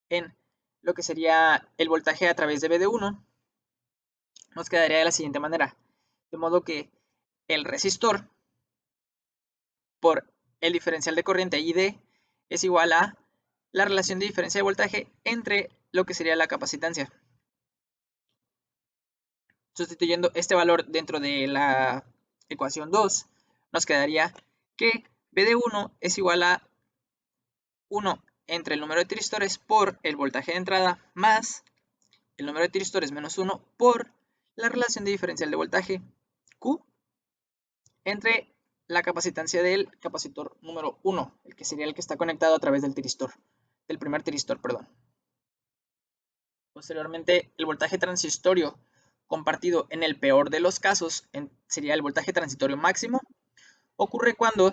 en lo que sería el voltaje a través de V de 1, nos quedaría de la siguiente manera, de modo que el resistor por el diferencial de corriente ID es igual a la relación de diferencia de voltaje entre lo que sería la capacitancia. Sustituyendo este valor dentro de la ecuación 2, nos quedaría que V de 1 es igual a 1 entre el número de tiristores por el voltaje de entrada más el número de tiristores menos 1 por la relación de diferencial de voltaje Q entre la capacitancia del capacitor número 1, el que sería el que está conectado a través del primer tiristor, perdón. Posteriormente, el voltaje transitorio compartido en el peor de los casos sería el voltaje transitorio máximo. Ocurre cuando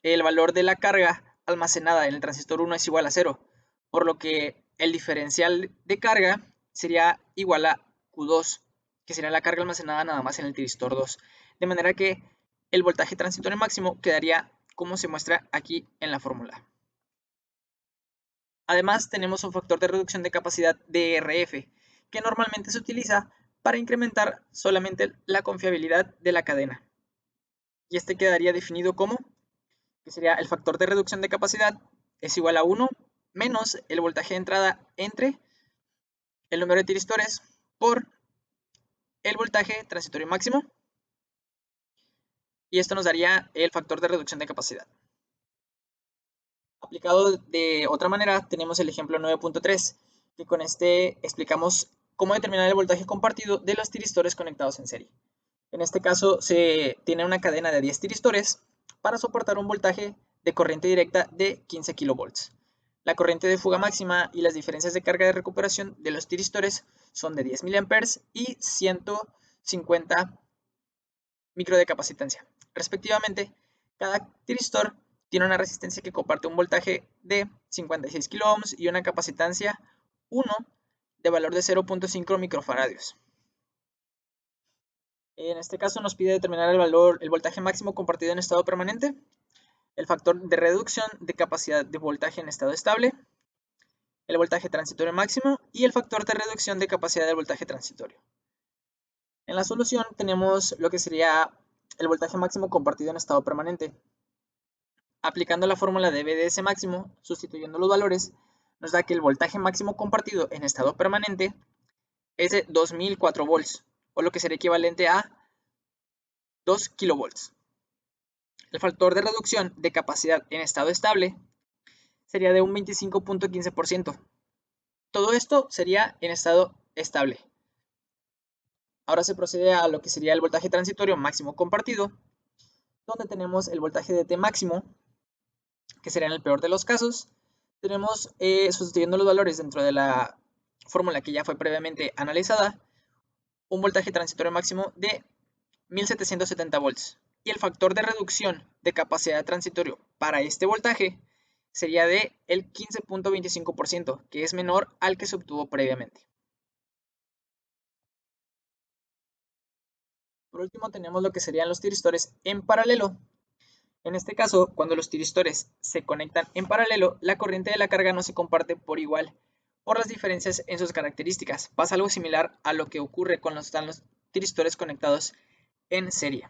el valor de la carga almacenada en el transistor 1 es igual a 0, por lo que el diferencial de carga sería igual a Q2, que sería la carga almacenada nada más en el tiristor 2. De manera que el voltaje transitorio máximo quedaría como se muestra aquí en la fórmula. Además, tenemos un factor de reducción de capacidad DRF, que normalmente se utiliza para incrementar solamente la confiabilidad de la cadena. Y este quedaría definido como, que sería el factor de reducción de capacidad es igual a 1 menos el voltaje de entrada entre el número de tiristores por el voltaje transitorio máximo. Y esto nos daría el factor de reducción de capacidad. Aplicado de otra manera, tenemos el ejemplo 9.3, que con este explicamos cómo determinar el voltaje compartido de los tiristores conectados en serie. En este caso, se tiene una cadena de 10 tiristores para soportar un voltaje de corriente directa de 15 kV. La corriente de fuga máxima y las diferencias de carga de recuperación de los tiristores son de 10 mA y 150 micro de capacitancia. Respectivamente, cada tiristor tiene una resistencia que comparte un voltaje de 56 kΩ y una capacitancia 1 de valor de 0.5 microfaradios. En este caso nos pide determinar el voltaje máximo compartido en estado permanente, el factor de reducción de capacidad de voltaje en estado estable, el voltaje transitorio máximo y el factor de reducción de capacidad del voltaje transitorio. En la solución tenemos lo que sería el voltaje máximo compartido en estado permanente. Aplicando la fórmula de VDS máximo, sustituyendo los valores, nos da que el voltaje máximo compartido en estado permanente es de 2004 volts, o lo que sería equivalente a 2 kilovolts. El factor de reducción de capacidad en estado estable sería de un 25.15%. Todo esto sería en estado estable. Ahora se procede a lo que sería el voltaje transitorio máximo compartido, donde tenemos el voltaje de T máximo, que sería en el peor de los casos. Tenemos, sustituyendo los valores dentro de la fórmula que ya fue previamente analizada, un voltaje transitorio máximo de 1770 volts. Y el factor de reducción de capacidad transitorio para este voltaje sería de el 15.25%, que es menor al que se obtuvo previamente. Por último tenemos lo que serían los tiristores en paralelo. En este caso, cuando los tiristores se conectan en paralelo, la corriente de la carga no se comparte por igual por las diferencias en sus características. Pasa algo similar a lo que ocurre cuando están los tiristores conectados en serie.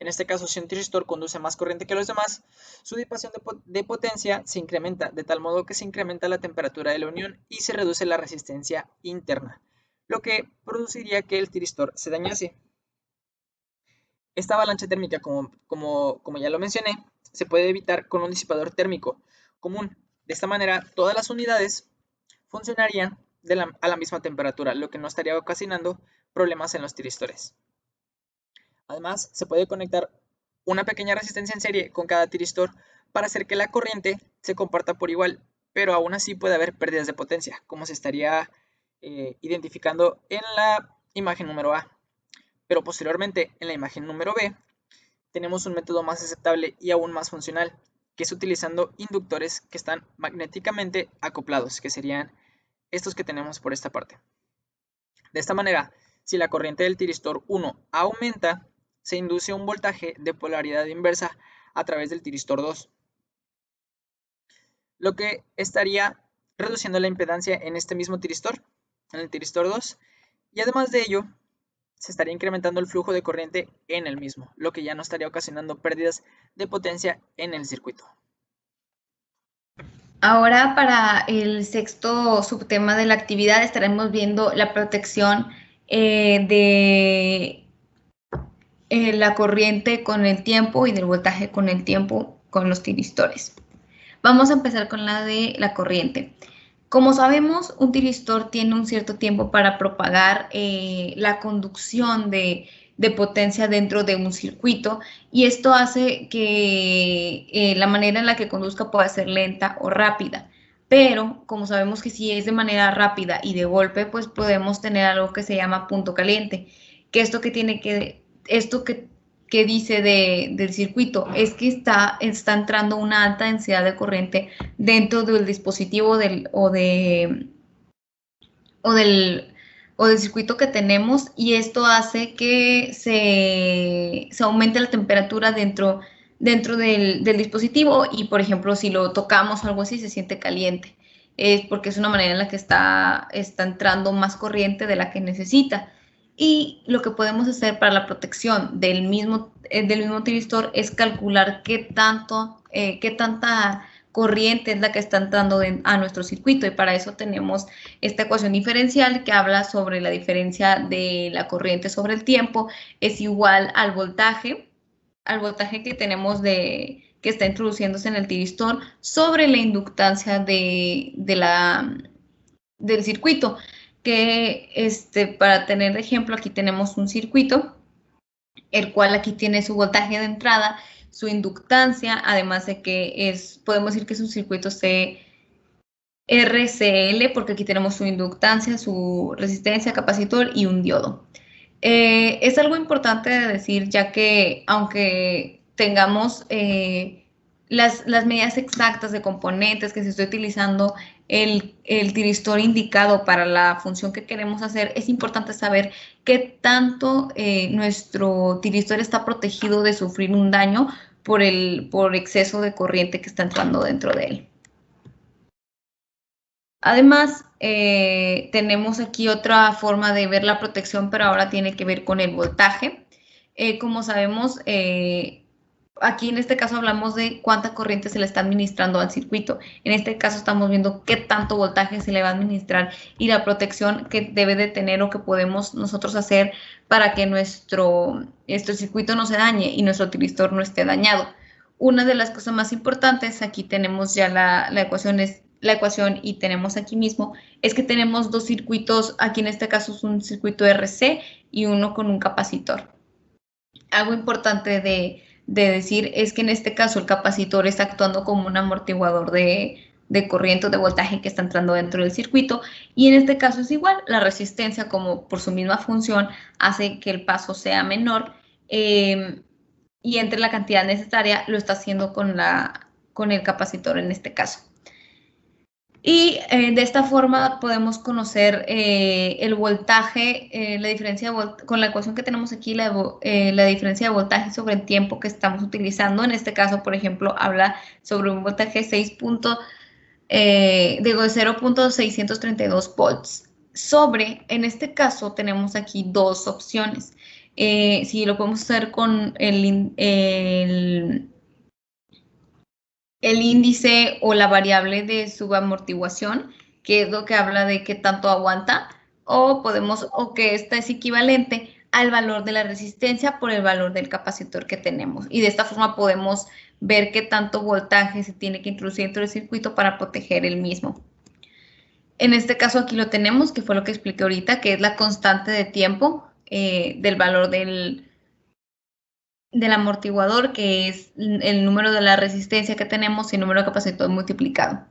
En este caso, si un tiristor conduce más corriente que los demás, su disipación de potencia se incrementa, de tal modo que se incrementa la temperatura de la unión y se reduce la resistencia interna, lo que produciría que el tiristor se dañase. Esta avalancha térmica, como ya lo mencioné, se puede evitar con un disipador térmico común. De esta manera, todas las unidades funcionarían a la misma temperatura, lo que no estaría ocasionando problemas en los tiristores. Además, se puede conectar una pequeña resistencia en serie con cada tiristor para hacer que la corriente se comparta por igual, pero aún así puede haber pérdidas de potencia, como se estaría identificando en la imagen número A. Pero posteriormente, en la imagen número B, tenemos un método más aceptable y aún más funcional, que es utilizando inductores que están magnéticamente acoplados, que serían estos que tenemos por esta parte. De esta manera, si la corriente del tiristor 1 aumenta, se induce un voltaje de polaridad inversa a través del tiristor 2, lo que estaría reduciendo la impedancia en este mismo tiristor, en el tiristor 2, y además de ello, se estaría incrementando el flujo de corriente en el mismo, lo que ya no estaría ocasionando pérdidas de potencia en el circuito. Ahora, para el sexto subtema de la actividad, estaremos viendo la protección de la corriente con el tiempo y del voltaje con el tiempo con los tiristores. Vamos a empezar con la de la corriente. Como sabemos, un tiristor tiene un cierto tiempo para propagar la conducción de potencia dentro de un circuito, y esto hace que la manera en la que conduzca pueda ser lenta o rápida. Pero como sabemos que si es de manera rápida y de golpe, pues podemos tener algo que se llama punto caliente, que esto que dice del circuito es que está entrando una alta densidad de corriente dentro del dispositivo o del circuito que tenemos, y esto hace que se aumente la temperatura dentro del dispositivo, y por ejemplo si lo tocamos o algo así se siente caliente. Es porque es una manera en la que está entrando más corriente de la que necesita. Y lo que podemos hacer para la protección del mismo tiristor es calcular qué tanta corriente es la que está entrando a nuestro circuito, y para eso tenemos esta ecuación diferencial que habla sobre la diferencia de la corriente sobre el tiempo es igual al voltaje que tenemos que está introduciéndose en el tiristor sobre la inductancia del circuito. Que para tener de ejemplo, aquí tenemos un circuito, el cual aquí tiene su voltaje de entrada, su inductancia, además de que podemos decir que es un circuito RCL, porque aquí tenemos su inductancia, su resistencia, capacitor y un diodo. Es algo importante de decir, ya que aunque tengamos las medidas exactas de componentes que se esté utilizando el tiristor indicado para la función que queremos hacer, es importante saber qué tanto nuestro tiristor está protegido de sufrir un daño por exceso de corriente que está entrando dentro de él. Además, tenemos aquí otra forma de ver la protección, pero ahora tiene que ver con el voltaje. Como sabemos, aquí en este caso hablamos de cuánta corriente se le está administrando al circuito. En este caso estamos viendo qué tanto voltaje se le va a administrar y la protección que debe de tener o que podemos nosotros hacer para que nuestro circuito no se dañe y nuestro tiristor no esté dañado. Una de las cosas más importantes, aquí tenemos ya la ecuación y tenemos aquí mismo, es que tenemos dos circuitos, aquí en este caso es un circuito RC y uno con un capacitor. Algo importante de decir es que en este caso el capacitor está actuando como un amortiguador de corriente o de voltaje que está entrando dentro del circuito, y en este caso es igual, la resistencia, como por su misma función hace que el paso sea menor y entre la cantidad necesaria, lo está haciendo con el capacitor en este caso. Y de esta forma podemos conocer el voltaje, la diferencia con la ecuación que tenemos aquí, la diferencia de voltaje sobre el tiempo que estamos utilizando. En este caso, por ejemplo, habla sobre un voltaje 0.632 volts. En este caso, tenemos aquí dos opciones. Si lo podemos hacer con el índice o la variable de subamortiguación, que es lo que habla de qué tanto aguanta, o que esta es equivalente al valor de la resistencia por el valor del capacitor que tenemos. Y de esta forma podemos ver qué tanto voltaje se tiene que introducir dentro del circuito para proteger el mismo. En este caso aquí lo tenemos, que fue lo que expliqué ahorita, que es la constante de tiempo del valor del amortiguador, que es el número de la resistencia que tenemos y el número de capacitor multiplicado.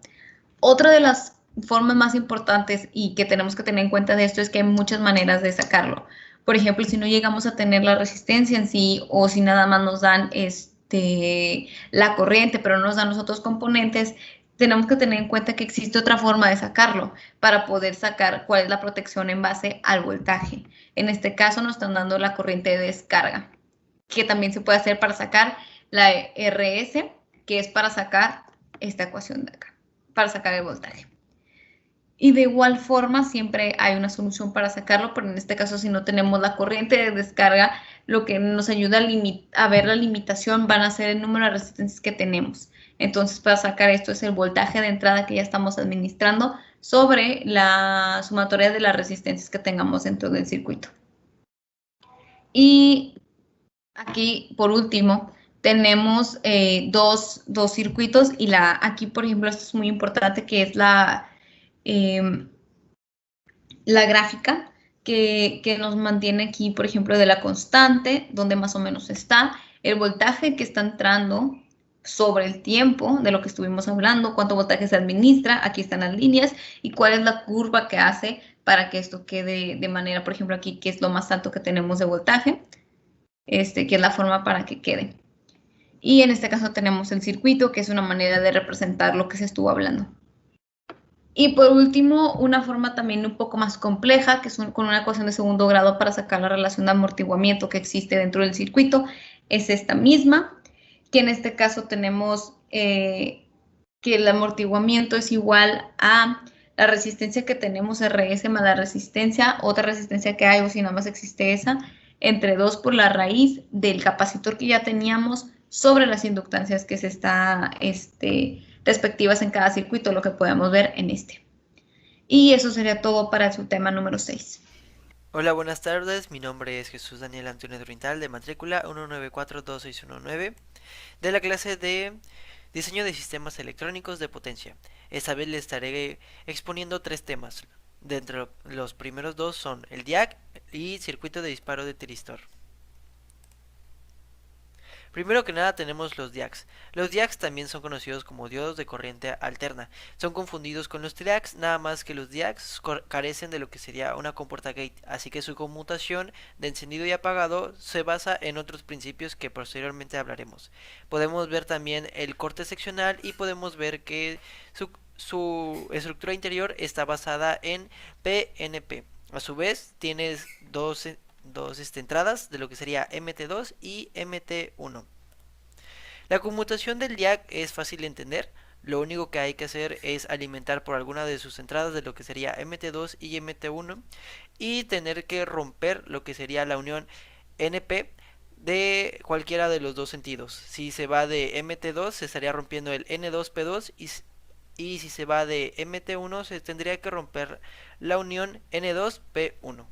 Otra de las formas más importantes y que tenemos que tener en cuenta de esto es que hay muchas maneras de sacarlo. Por ejemplo, si no llegamos a tener la resistencia en sí, o si nada más nos dan la corriente, pero no nos dan los otros componentes, tenemos que tener en cuenta que existe otra forma de sacarlo para poder sacar cuál es la protección en base al voltaje. En este caso nos están dando la corriente de descarga, que también se puede hacer para sacar la RS, que es para sacar esta ecuación de acá, para sacar el voltaje. Y de igual forma siempre hay una solución para sacarlo, pero en este caso si no tenemos la corriente de descarga, lo que nos ayuda a ver la limitación van a ser el número de resistencias que tenemos. Entonces para sacar esto es el voltaje de entrada que ya estamos administrando sobre la sumatoria de las resistencias que tengamos dentro del circuito. Y aquí, por último, tenemos dos circuitos y aquí, por ejemplo, esto es muy importante, que es la gráfica que nos mantiene aquí, por ejemplo, de la constante, donde más o menos está, el voltaje que está entrando sobre el tiempo de lo que estuvimos hablando, cuánto voltaje se administra, aquí están las líneas, y cuál es la curva que hace para que esto quede de manera, por ejemplo, aquí, que es lo más alto que tenemos de voltaje, que es la forma para que quede. Y en este caso tenemos el circuito, que es una manera de representar lo que se estuvo hablando. Y por último, una forma también un poco más compleja, que es con una ecuación de segundo grado para sacar la relación de amortiguamiento que existe dentro del circuito, es esta misma, que en este caso tenemos que el amortiguamiento es igual a la resistencia que tenemos RS más la resistencia, otra resistencia que hay, o si nada más existe esa, entre 2 por la raíz del capacitor que ya teníamos sobre las inductancias que se está respectivas en cada circuito, lo que podemos ver en este. Y eso sería todo para su tema número 6. Hola, buenas tardes. Mi nombre es Jesús Daniel Antonio Drintal, de matrícula 1942619, de la clase de Diseño de Sistemas Electrónicos de Potencia. Esta vez les estaré exponiendo 3 temas. Dentro los primeros 2 son el DIAC y circuito de disparo de tiristor. Primero que nada tenemos los DIACs. Los DIACs también son conocidos como diodos de corriente alterna. Son confundidos con los TRIACs, nada más que los DIACs carecen de lo que sería una compuerta gate, así que su conmutación de encendido y apagado se basa en otros principios que posteriormente hablaremos. Podemos ver también el corte seccional y podemos ver que su estructura interior está basada en PNP. A su vez, tienes dos entradas de lo que sería MT2 y MT1. La conmutación del DIAC es fácil de entender. Lo único que hay que hacer es alimentar por alguna de sus entradas de lo que sería MT2 y MT1 y tener que romper lo que sería la unión NP de cualquiera de los dos sentidos. Si se va de MT2 se estaría rompiendo el N2P2 y si se va de MT1 se tendría que romper la unión N2P1.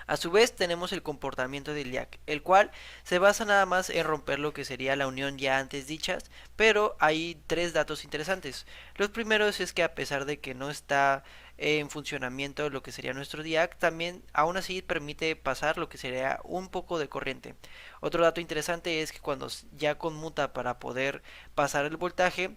A su vez tenemos el comportamiento del DIAC, el cual se basa nada más en romper lo que sería la unión ya antes dichas, pero hay 3 datos interesantes. Los primeros es que a pesar de que no está en funcionamiento lo que sería nuestro DIAC, también aún así permite pasar lo que sería un poco de corriente. Otro dato interesante es que cuando ya conmuta para poder pasar el voltaje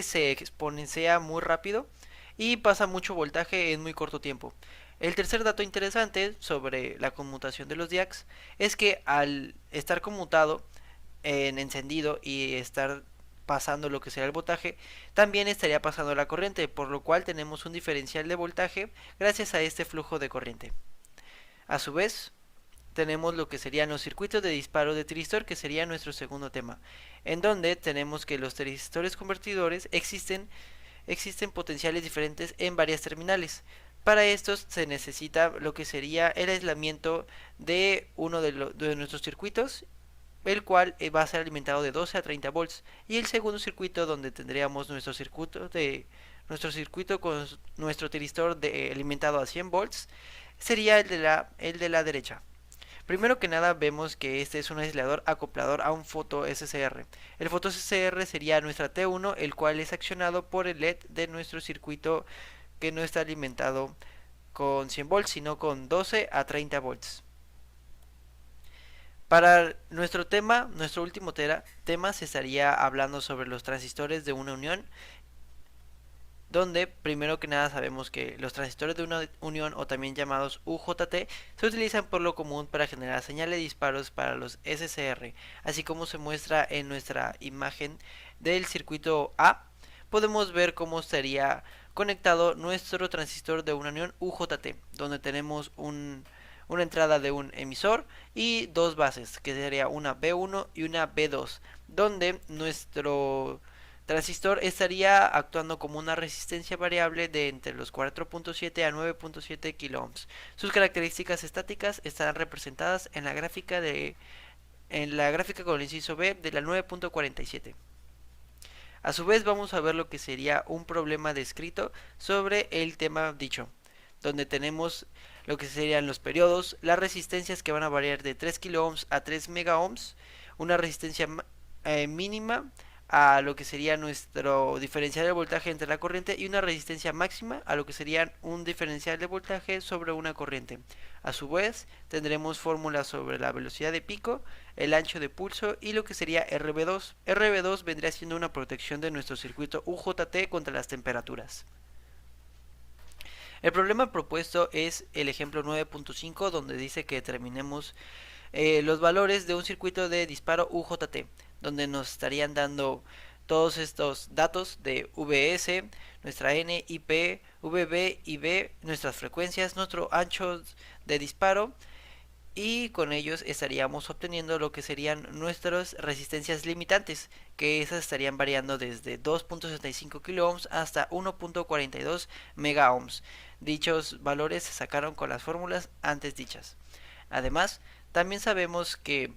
se exponencia muy rápido y pasa mucho voltaje en muy corto tiempo. El tercer dato interesante sobre la conmutación de los DIACs es que al estar conmutado en encendido y estar pasando lo que será el voltaje, también estaría pasando la corriente, por lo cual tenemos un diferencial de voltaje gracias a este flujo de corriente. A su vez, tenemos lo que serían los circuitos de disparo de tiristor, que sería nuestro segundo tema, en donde tenemos que los tiristores convertidores existen potenciales diferentes en varias terminales. Para estos se necesita lo que sería el aislamiento de uno de nuestros circuitos, el cual va a ser alimentado de 12 a 30 volts, y el segundo circuito donde tendríamos nuestro circuito con nuestro tiristor alimentado a 100 volts sería el de la derecha. Primero que nada vemos que este es un aislador acoplador a un foto SCR. El foto SCR sería nuestra T1, el cual es accionado por el LED de nuestro circuito que no está alimentado con 100 volts, sino con 12 a 30 volts. Para nuestro último tema se estaría hablando sobre los transistores de una unión, donde primero que nada sabemos que los transistores de una unión, o también llamados UJT, se utilizan por lo común para generar señales de disparos para los SCR, así como se muestra en nuestra imagen del circuito A. Podemos ver cómo estaría conectado nuestro transistor de una unión UJT, donde tenemos una entrada de un emisor y 2 bases, que sería una B1 y una B2, donde nuestro transistor estaría actuando como una resistencia variable de entre los 4.7 a 9.7 kiloohms. Sus características estáticas están representadas en la gráfica con el inciso B de la 9.47. A su vez vamos a ver lo que sería un problema descrito sobre el tema dicho, donde tenemos lo que serían los periodos, las resistencias que van a variar de 3 kiloohms a 3 megaohms, una resistencia mínima a lo que sería nuestro diferencial de voltaje entre la corriente y una resistencia máxima a lo que sería un diferencial de voltaje sobre una corriente. A su vez tendremos fórmulas sobre la velocidad de pico, el ancho de pulso y lo que sería RB2. RB2 vendría siendo una protección de nuestro circuito UJT contra las temperaturas. El problema propuesto es el ejemplo 9.5, donde dice que determinemos los valores de un circuito de disparo UJT, donde nos estarían dando Todos estos datos de VS, nuestra N, IP, VB y B, nuestras frecuencias, nuestro ancho de disparo, y con ellos estaríamos obteniendo lo que serían nuestras resistencias limitantes, que esas estarían variando desde 2.65 kiloohms hasta 1.42 megaohms. Dichos valores se sacaron con las fórmulas antes dichas. Además, también sabemos que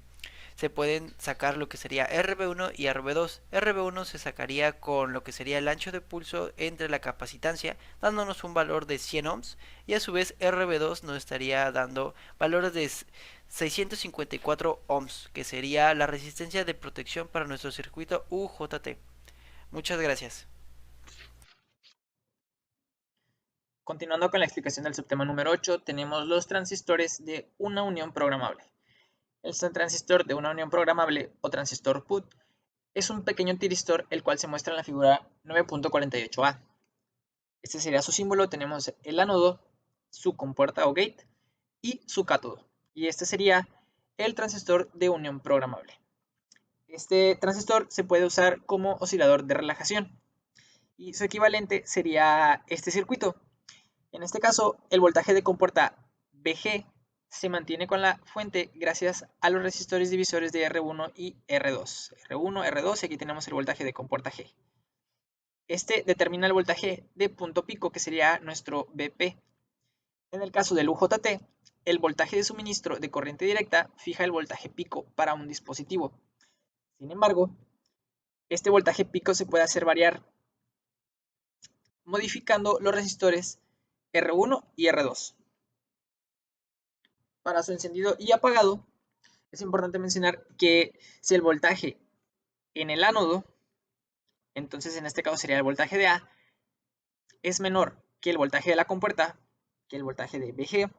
se pueden sacar lo que sería RB1 y RB2. RB1 se sacaría con lo que sería el ancho de pulso entre la capacitancia, dándonos un valor de 100 ohms, y a su vez RB2 nos estaría dando valores de 654 ohms, que sería la resistencia de protección para nuestro circuito UJT. Muchas gracias. Continuando con la explicación del subtema número 8, tenemos los transistores de una unión programable. El transistor de una unión programable o transistor PUT es un pequeño tiristor el cual se muestra en la figura 9.48a. Este sería su símbolo. Tenemos el ánodo, su compuerta o gate y su cátodo. Y este sería el transistor de unión programable. Este transistor se puede usar como oscilador de relajación y su equivalente sería este circuito. En este caso, el voltaje de compuerta VG se mantiene con la fuente gracias a los resistores divisores de R1 y R2. R1, R2 y aquí tenemos el voltaje de compuerta G. Este determina el voltaje de punto pico, que sería nuestro BP. En el caso del UJT, el voltaje de suministro de corriente directa fija el voltaje pico para un dispositivo. Sin embargo, este voltaje pico se puede hacer variar modificando los resistores R1 y R2. Para su encendido y apagado, es importante mencionar que si el voltaje en el ánodo, entonces en este caso sería el voltaje de A, es menor que el voltaje de la compuerta, que el voltaje de VG,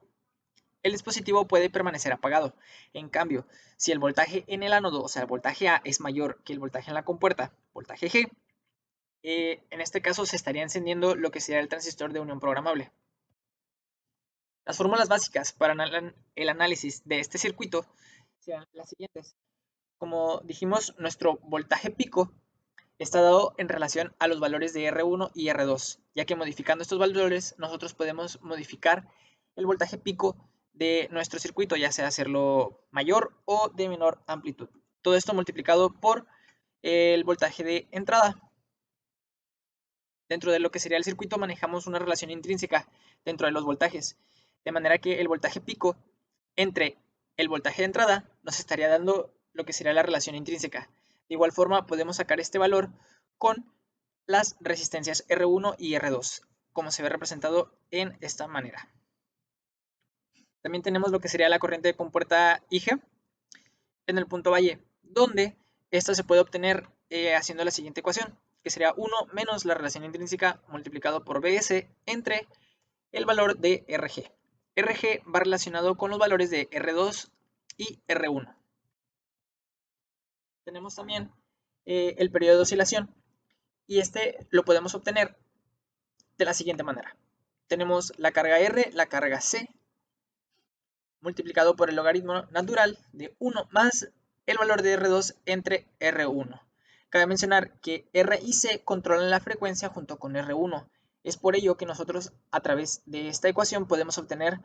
el dispositivo puede permanecer apagado. En cambio, si el voltaje en el ánodo, o sea, el voltaje A, es mayor que el voltaje en la compuerta, voltaje G, en este caso se estaría encendiendo lo que sería el transistor de unión programable. Las fórmulas básicas para el análisis de este circuito sean las siguientes. Como dijimos, nuestro voltaje pico está dado en relación a los valores de R1 y R2, ya que modificando estos valores nosotros podemos modificar el voltaje pico de nuestro circuito, ya sea hacerlo mayor o de menor amplitud. Todo esto multiplicado por el voltaje de entrada. Dentro de lo que sería el circuito manejamos una relación intrínseca dentro de los voltajes, de manera que el voltaje pico entre el voltaje de entrada nos estaría dando lo que sería la relación intrínseca. De igual forma podemos sacar este valor con las resistencias R1 y R2, como se ve representado en esta manera. También tenemos lo que sería la corriente de compuerta IG en el punto valle, donde esta se puede obtener haciendo la siguiente ecuación, que sería 1 menos la relación intrínseca multiplicado por BS entre el valor de RG. RG va relacionado con los valores de R2 y R1. Tenemos también el periodo de oscilación, y este lo podemos obtener de la siguiente manera. Tenemos la carga R, la carga C, multiplicado por el logaritmo natural de 1 más el valor de R2 entre R1. Cabe mencionar que R y C controlan la frecuencia junto con R1. Es por ello que nosotros a través de esta ecuación podemos obtener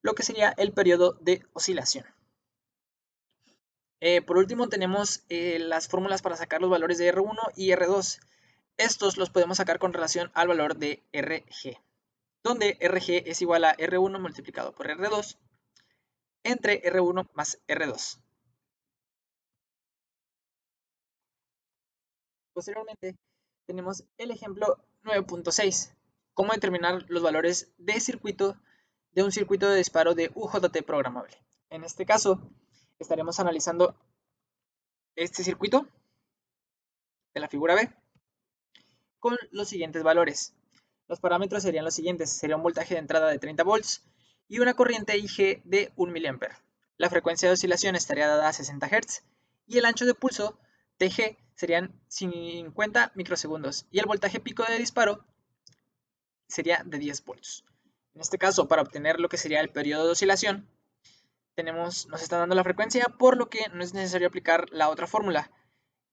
lo que sería el periodo de oscilación. Por último tenemos las fórmulas para sacar los valores de R1 y R2. Estos los podemos sacar con relación al valor de RG, donde RG es igual a R1 multiplicado por R2 entre R1 más R2. Posteriormente tenemos el ejemplo 9.6, cómo determinar los valores de circuito de un circuito de disparo de UJT programable. En este caso estaremos analizando este circuito de la figura B con los siguientes valores. Los parámetros serían los siguientes: sería un voltaje de entrada de 30 volts y una corriente IG de 1 mA. La frecuencia de oscilación estaría dada a 60 Hz y el ancho de pulso TG serían 50 microsegundos y el voltaje pico de disparo sería de 10 volts. En este caso, para obtener lo que sería el periodo de oscilación, nos está dando la frecuencia, por lo que no es necesario aplicar la otra fórmula.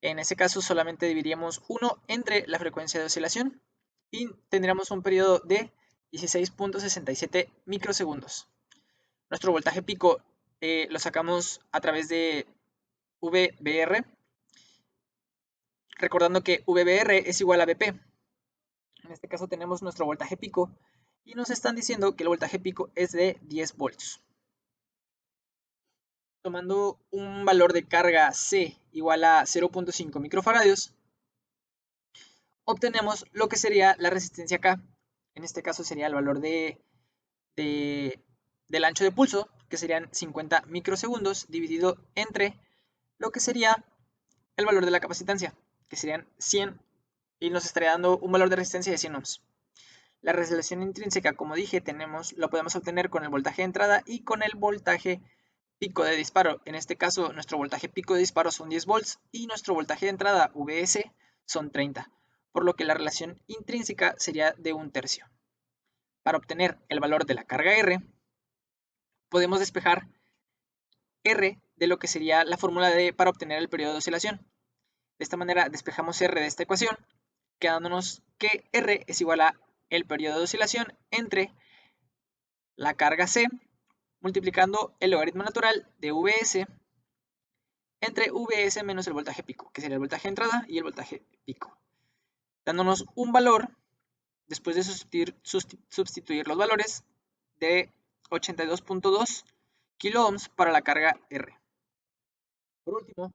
En ese caso solamente dividiríamos 1 entre la frecuencia de oscilación y tendríamos un periodo de 16.67 microsegundos. Nuestro voltaje pico lo sacamos a través de VBR, recordando que VBR es igual a BP. En este caso tenemos nuestro voltaje pico y nos están diciendo que el voltaje pico es de 10 voltios. Tomando un valor de carga C igual a 0.5 microfaradios, obtenemos lo que sería la resistencia K. En este caso sería el valor del ancho de pulso, que serían 50 microsegundos, dividido entre lo que sería el valor de la capacitancia, que serían 100, y nos estaría dando un valor de resistencia de 100 ohms. La resolución intrínseca, como dije, la podemos obtener con el voltaje de entrada y con el voltaje pico de disparo. En este caso, nuestro voltaje pico de disparo son 10 volts y nuestro voltaje de entrada, VS, son 30, por lo que la relación intrínseca sería de 1/3. Para obtener el valor de la carga R, podemos despejar R de lo que sería la fórmula para obtener el periodo de oscilación. De esta manera despejamos R de esta ecuación, quedándonos que R es igual a el periodo de oscilación entre la carga C multiplicando el logaritmo natural de VS entre VS menos el voltaje pico, que sería el voltaje de entrada y el voltaje pico, dándonos un valor, después de sustituir los valores, de 82.2 kiloohms para la carga R. Por último,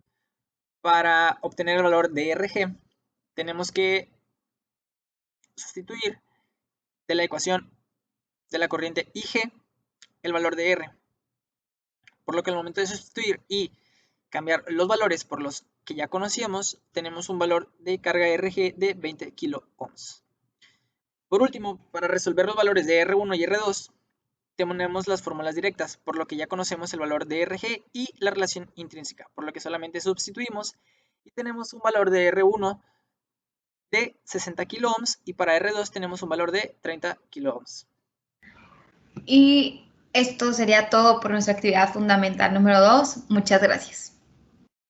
para obtener el valor de RG, tenemos que sustituir de la ecuación de la corriente IG el valor de R. Por lo que al momento de sustituir y cambiar los valores por los que ya conocíamos, tenemos un valor de carga RG de 20 kiloohms. Por último, para resolver los valores de R1 y R2, tenemos las fórmulas directas, por lo que ya conocemos el valor de RG y la relación intrínseca, por lo que solamente sustituimos y tenemos un valor de R1 de 60 kiloohms y para R2 tenemos un valor de 30 kiloohms. Y esto sería todo por nuestra actividad fundamental número 2. Muchas gracias.